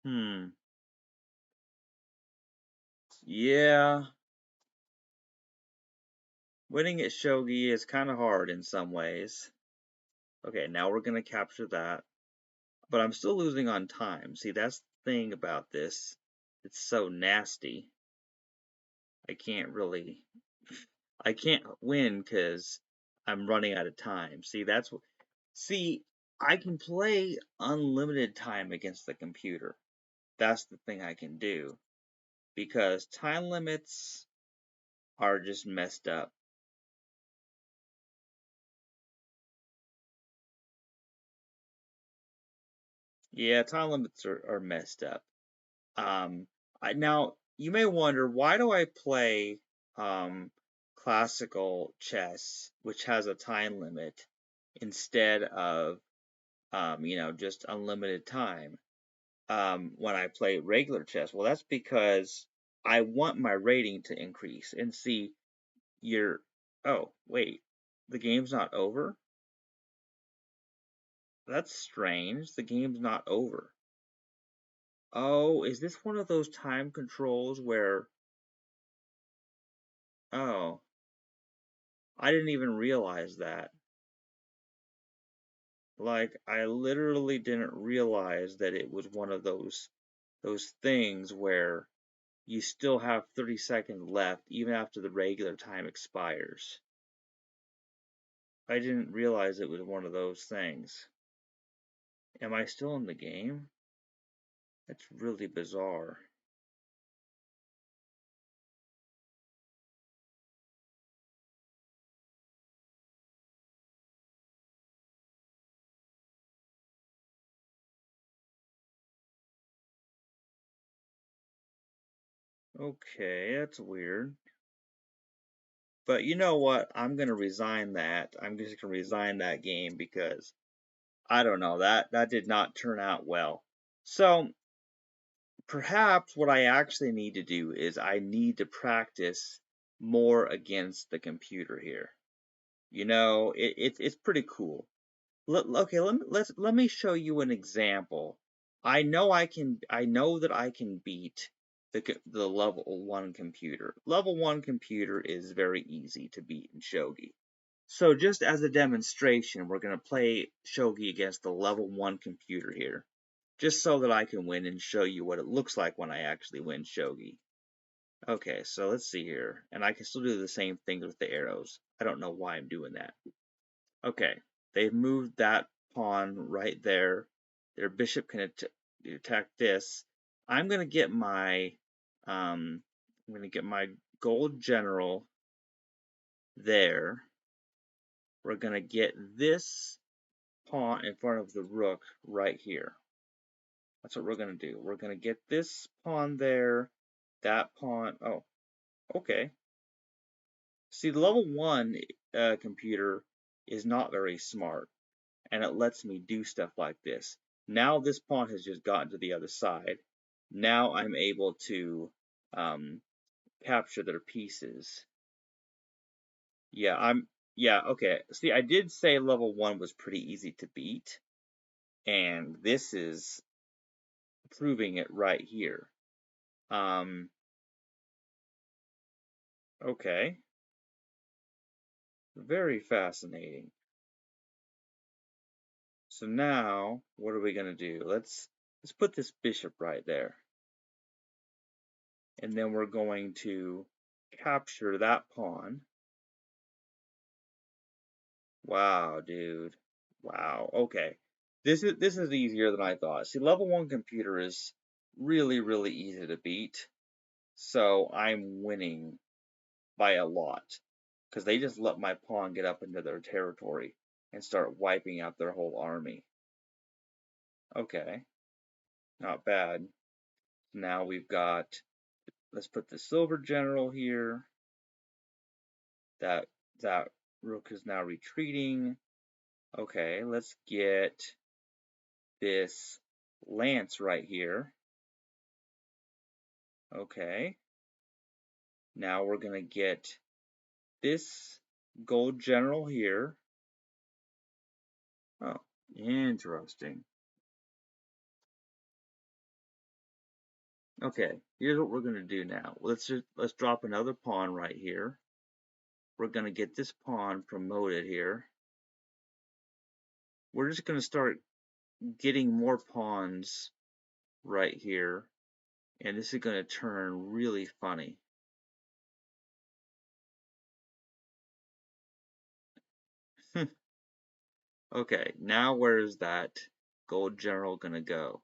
Hmm. Yeah, winning at shogi is kind of hard in some ways. Okay, now we're gonna capture that, but I'm still losing on time. See, that's the thing about this. It's so nasty. I can't really, I can't win because I'm running out of time. See, that's what. See, I can play unlimited time against the computer. That's the thing I can do because time limits are just messed up. Yeah, time limits are messed up. Um, now you may wonder, why do I play um, classical chess, which has a time limit, instead of just unlimited time when I play regular chess? Well, that's because I want my rating to increase. And see, you're oh wait, the game's not over. That's strange. The game's not over. Oh, is this one of those time controls where? Oh, I didn't even realize that. Like, I literally didn't realize that it was one of those things where you still have 30 seconds left even after the regular time expires. I didn't realize it was one of those things. Am I still in the game? That's really bizarre. Okay, that's weird. But you know what? I'm gonna resign that. I'm just gonna resign that game because I don't know, that did not turn out well. So perhaps what I actually need to do is I need to practice more against the computer here. It's pretty cool. Okay, let me show you an example. I know that I can beat the level 1 computer. Level 1 computer is very easy to beat in shogi. So just as a demonstration, we're going to play shogi against the level 1 computer here, just so that I can win and show you what it looks like when I actually win shogi. Okay, so let's see here. And I can still do the same thing with the arrows. I don't know why I'm doing that. Okay, they've moved that pawn right there. Their bishop can attack this. I'm gonna get my I'm gonna get my gold general there. We're gonna get this pawn in front of the rook right here. That's what we're gonna do. We're gonna get this pawn there, that pawn. Oh, okay. See, the level 1 computer is not very smart, and it lets me do stuff like this. Now this pawn has just gotten to the other side. Now I'm able to um, capture their pieces. Yeah, okay. See, I did say level 1 was pretty easy to beat, and this is proving it right here. Um, okay, very fascinating. So now, what are we gonna do? Let's put this bishop right there, and then we're going to capture that pawn. Wow, dude. Wow. Okay. This is easier than I thought. See, level 1 computer is really easy to beat. So I'm winning by a lot because they just let my pawn get up into their territory and start wiping out their whole army. Okay, not bad. Now we've got, let's put the silver general here. That that rook is now retreating. Okay, let's get this lance right here. Okay. Now we're going to get this gold general here. Oh, interesting. Okay, here's what we're going to do now. Let's drop another pawn right here. We're going to get this pawn promoted here. We're just going to start getting more pawns right here, and this is going to turn really funny. Okay, now where is that gold general going to go?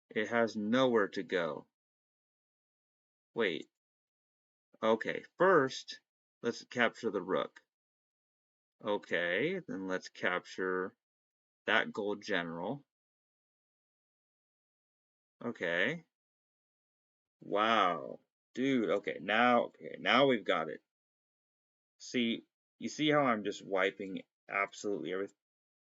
It has nowhere to go. Wait. Okay, first, let's capture the rook. Okay, then let's capture that gold general. Okay. Wow. Dude, okay, now we've got it. See, you see how I'm just wiping absolutely everything?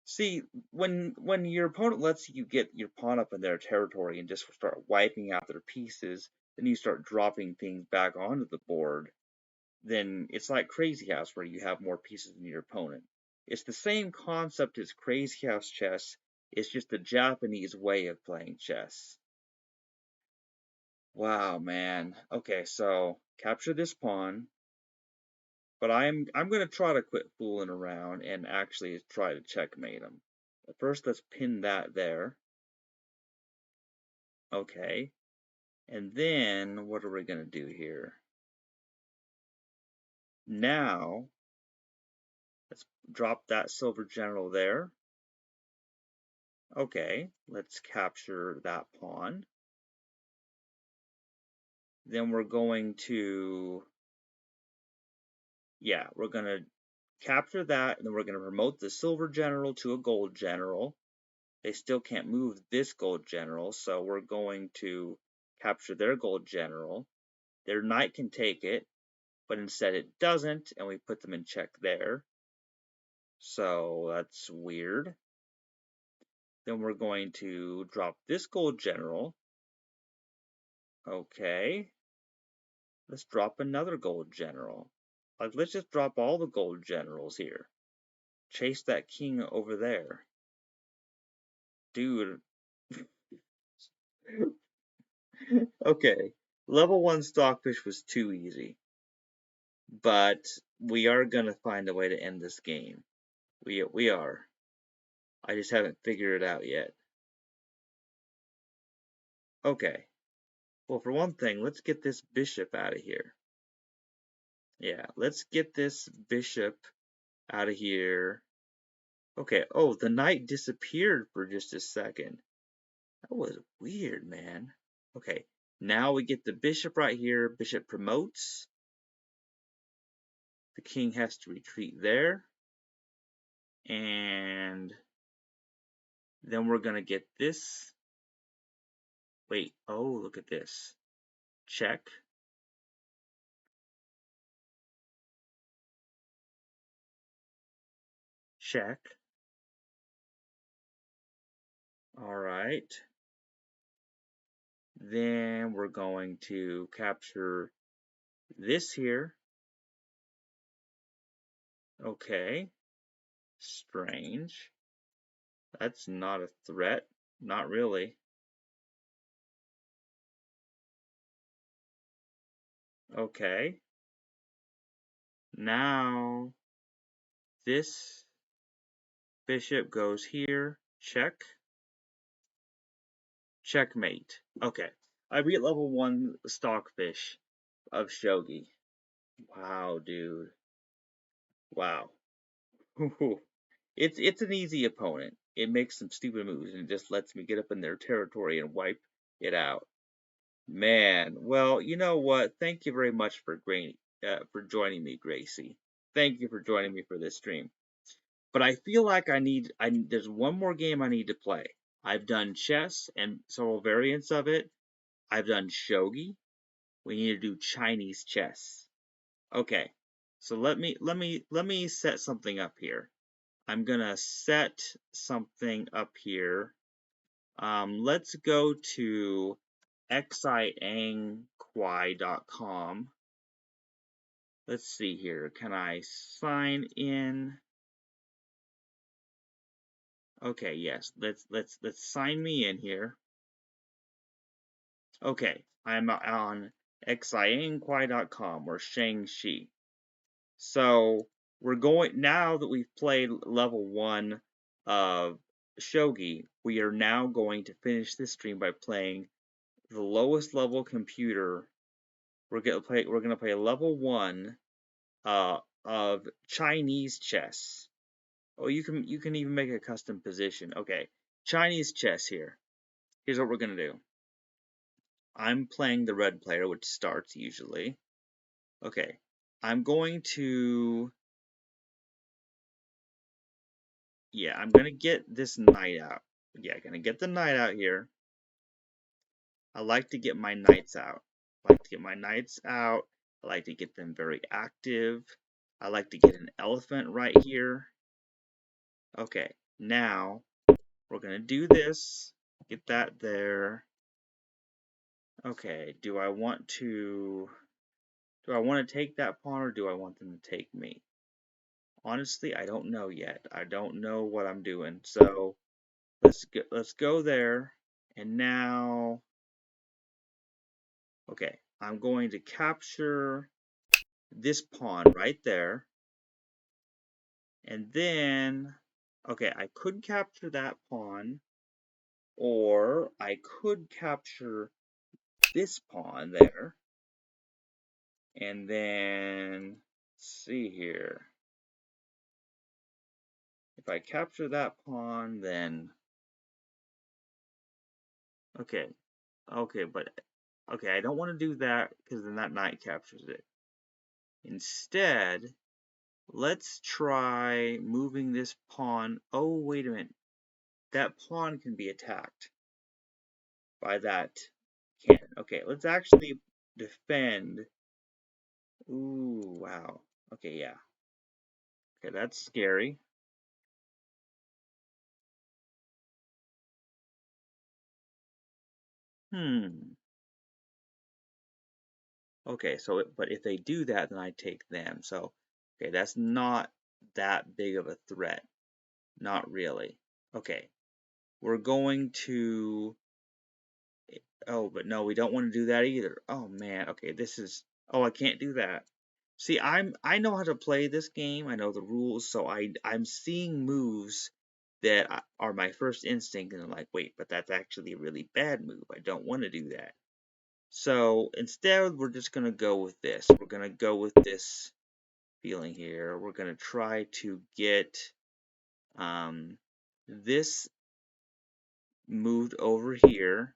See, when your opponent lets you get your pawn up in their territory and just start wiping out their pieces, then you start dropping things back onto the board, then it's like Crazy House where you have more pieces than your opponent. It's the same concept as Crazy House chess, it's just the Japanese way of playing chess. Wow, man. Okay, so capture this pawn, but I'm gonna try to quit fooling around and actually try to checkmate him. But first, let's pin that there. Okay, and then what are we gonna do here? Now, let's drop that silver general there. Okay, let's capture that pawn. Then we're going to, yeah, we're going to capture that, and then we're going to promote the silver general to a gold general. They still can't move this gold general, so we're going to capture their gold general. Their knight can take it, but instead it doesn't, and we put them in check there. So that's weird. Then we're going to drop this gold general. Okay. Let's drop another gold general. Like, let's just drop all the gold generals here. Chase that king over there. Dude. Okay. Level 1 Stockfish was too easy. But we are gonna find a way to end this game. We are. I just haven't figured it out yet. Okay. Well, for one thing, let's get this bishop out of here. Yeah, let's get this bishop out of here. Okay, oh, the knight disappeared for just a second. That was weird, man. Okay, now we get the bishop right here. Bishop promotes. The king has to retreat there. And then we're going to get this. Wait, oh, look at this. Check. Check. All right. Then we're going to capture this here. Okay. Strange. That's not a threat. Not really. Okay. Now this bishop goes here. Check. Checkmate. Okay. I beat level 1 Stockfish of Shogi. Wow, dude. Wow. It's an easy opponent. It makes some stupid moves and it just lets me get up in their territory and wipe it out. Man, well, you know what? Thank you very much for joining me, Gracie. Thank you for joining me for this stream. But I feel like there's one more game I need to play. I've done chess and several variants of it. I've done shogi. We need to do Chinese chess. Okay. So let me set something up here. I'm gonna set something up here. Let's go to Xi Ang xayingkwai.com. Let's see here. Can I sign in? Okay, yes. Let's sign me in here. Okay, I'm on xayingkwai.com or Shang-Chi. So we're going, now that we've played level 1 of Shogi, we are now going to finish this stream by playing the lowest level computer. We're gonna play level 1 of Chinese chess. Oh, you can even make a custom position. Okay, Chinese chess here. Here's what we're gonna do. I'm playing the red player, which starts usually. Okay, I'm going to, yeah, I'm gonna get this knight out. Yeah, gonna get the knight out here. I like to get my knights out. I like to get my knights out. I like to get them very active. I like to get an elephant right here. Okay, now we're gonna do this. Get that there. Okay, do I want to take that pawn or do I want them to take me? Honestly, I don't know yet. I don't know what I'm doing. So let's go there. And now, okay, I'm going to capture this pawn right there. And then, okay, I could capture that pawn, or I could capture this pawn there. And then, let's see here. If I capture that pawn, then, okay, but I don't want to do that because then that knight captures it. Instead, let's try moving this pawn. Oh, wait a minute. That pawn can be attacked by that cannon. Okay, let's actually defend. Ooh, wow. Okay, yeah. Okay, that's scary. Okay, so but if they do that, then I take them. So, okay, that's not that big of a threat. Not really. Okay, we're going to. Oh, but no, we don't want to do that either. Oh man. Okay, this is. Oh, I can't do that. See, I know how to play this game. I know the rules, so I'm seeing moves that are my first instinct, and I'm like, wait, but that's actually a really bad move. I don't want to do that. So instead, we're just going to go with this. We're going to go with this feeling here. We're going to try to get this moved over here.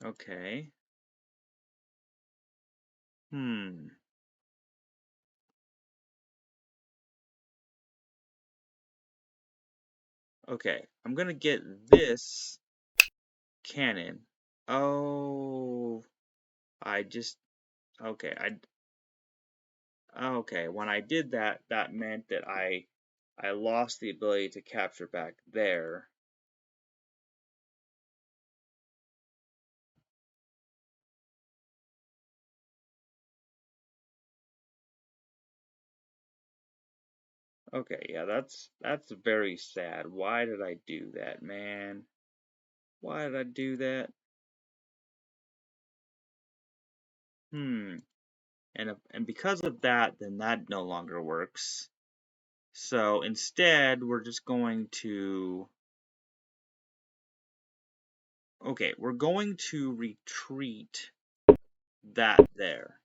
Okay. Okay, I'm going to get this cannon. Oh, I just, okay, okay, when I did that, that meant that I lost the ability to capture back there. Okay, yeah, that's very sad. Why did I do that, man? Why did I do that? And because of that, then that no longer works. So instead, we're just going to, okay, we're going to retreat that there.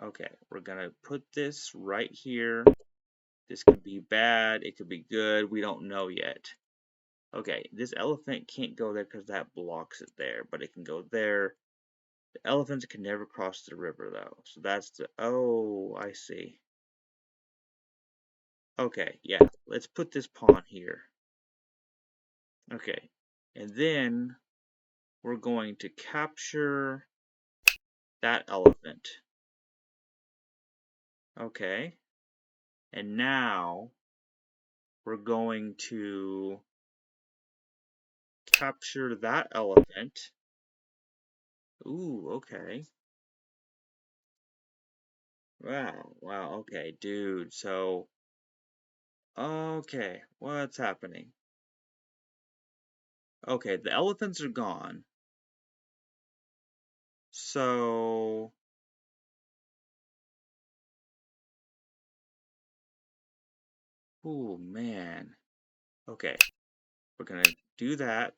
Okay, we're gonna put this right here. This could be bad, it could be good, we don't know yet. Okay, this elephant can't go there because that blocks it there, but it can go there. The elephants can never cross the river though, so that's the, oh, I see. Okay, yeah, let's put this pawn here. Okay, and then we're going to capture that elephant. Okay, and now we're going to capture that elephant. Ooh, okay. Wow, wow, okay, dude. So, okay, what's happening? Okay, the elephants are gone. So, ooh, man. Okay, we're gonna do that.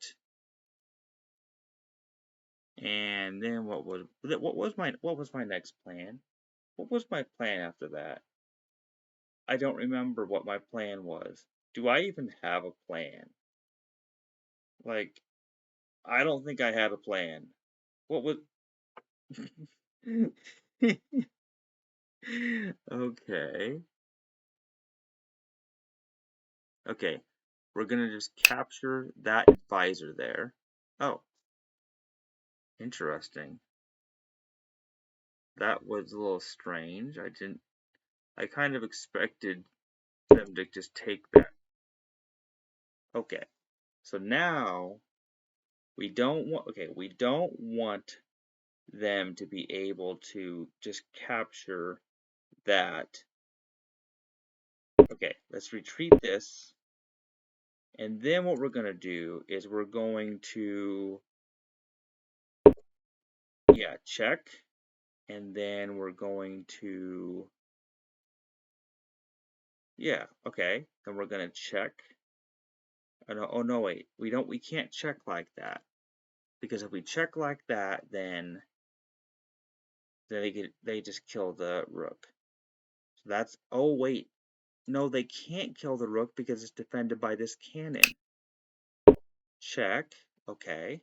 And then what was my next plan? What was my plan after that? I don't remember what my plan was. Do I even have a plan? Like, I don't think I had a plan. What was Okay. Okay. We're gonna just capture that advisor there. Oh, interesting. That was a little strange. I kind of expected them to just take that. Okay. So now we don't want them to be able to just capture that. Okay, let's retreat this. And then what we're going to do is we're going to, yeah, check. And then we're going to, yeah, okay. Then we're going to check. Oh no, wait. We can't check like that. Because if we check like that, then they just kill the rook. So that's, oh wait. No, they can't kill the rook because it's defended by this cannon. Check. Okay.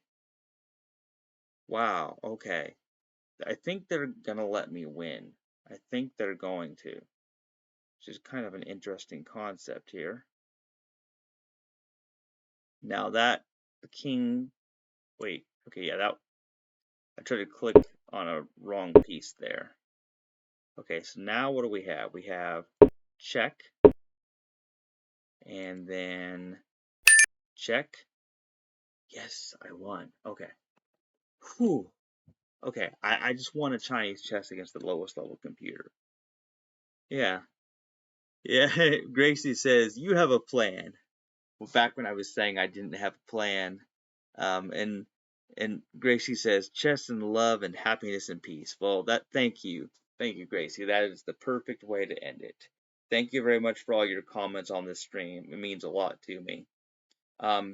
Wow, okay. I think they're gonna let me win. I think they're going to. Which is kind of an interesting concept here. Now that the king, wait, okay, yeah, that I tried to click on a wrong piece there. Okay, so now what do we have? We have check, and then check. Yes, I won. Okay. Whew. Okay, I just won a Chinese chess against the lowest level computer. Yeah. Yeah, Gracie says, you have a plan. Well, back when I was saying I didn't have a plan, and Gracie says chess and love and happiness and peace. Well, thank you, Gracie. That is the perfect way to end it. Thank you very much for all your comments on this stream. It means a lot to me.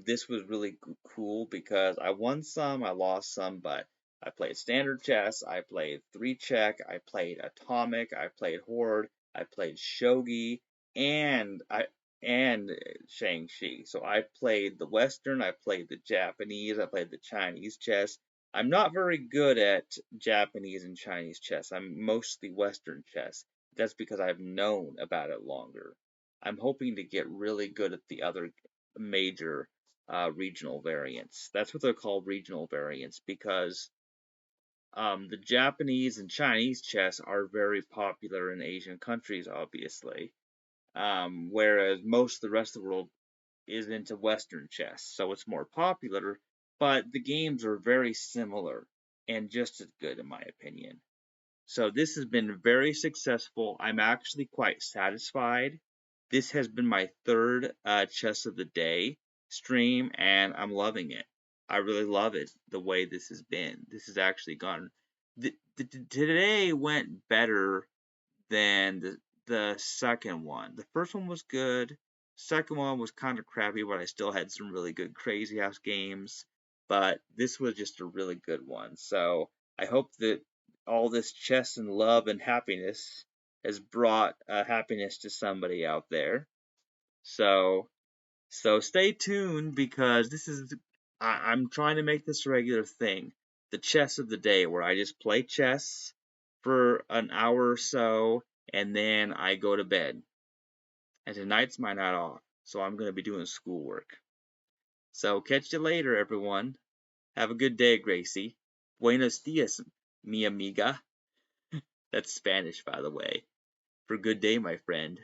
This was really cool because I won some, I lost some, but I played standard chess, I played three check, I played atomic, I played horde, I played shogi, and Shang-Chi. So I played the Western, I played the Japanese, I played the Chinese chess. I'm not very good at Japanese and Chinese chess. I'm mostly Western chess. That's because I've known about it longer. I'm hoping to get really good at the other major regional variants. That's what they're called, regional variants, because the Japanese and Chinese chess are very popular in Asian countries, obviously, whereas most of the rest of the world is into Western chess, so it's more popular, but the games are very similar and just as good, in my opinion. So this has been very successful. I'm actually quite satisfied. This has been my third Chess of the Day stream, and I'm loving it. I really love it, the way this has been. This has actually gone. Today went better than the second one. The first one was good. Second one was kind of crappy, but I still had some really good Crazy House games. But this was just a really good one. So I hope that all this chess and love and happiness has brought happiness to somebody out there. So stay tuned because I'm trying to make this a regular thing. The chess of the day where I just play chess for an hour or so and then I go to bed. And tonight's my night off, so I'm going to be doing schoolwork. So catch you later, everyone. Have a good day, Gracie. Buenos dias, mi amiga. That's Spanish, by the way. For good day, my friend.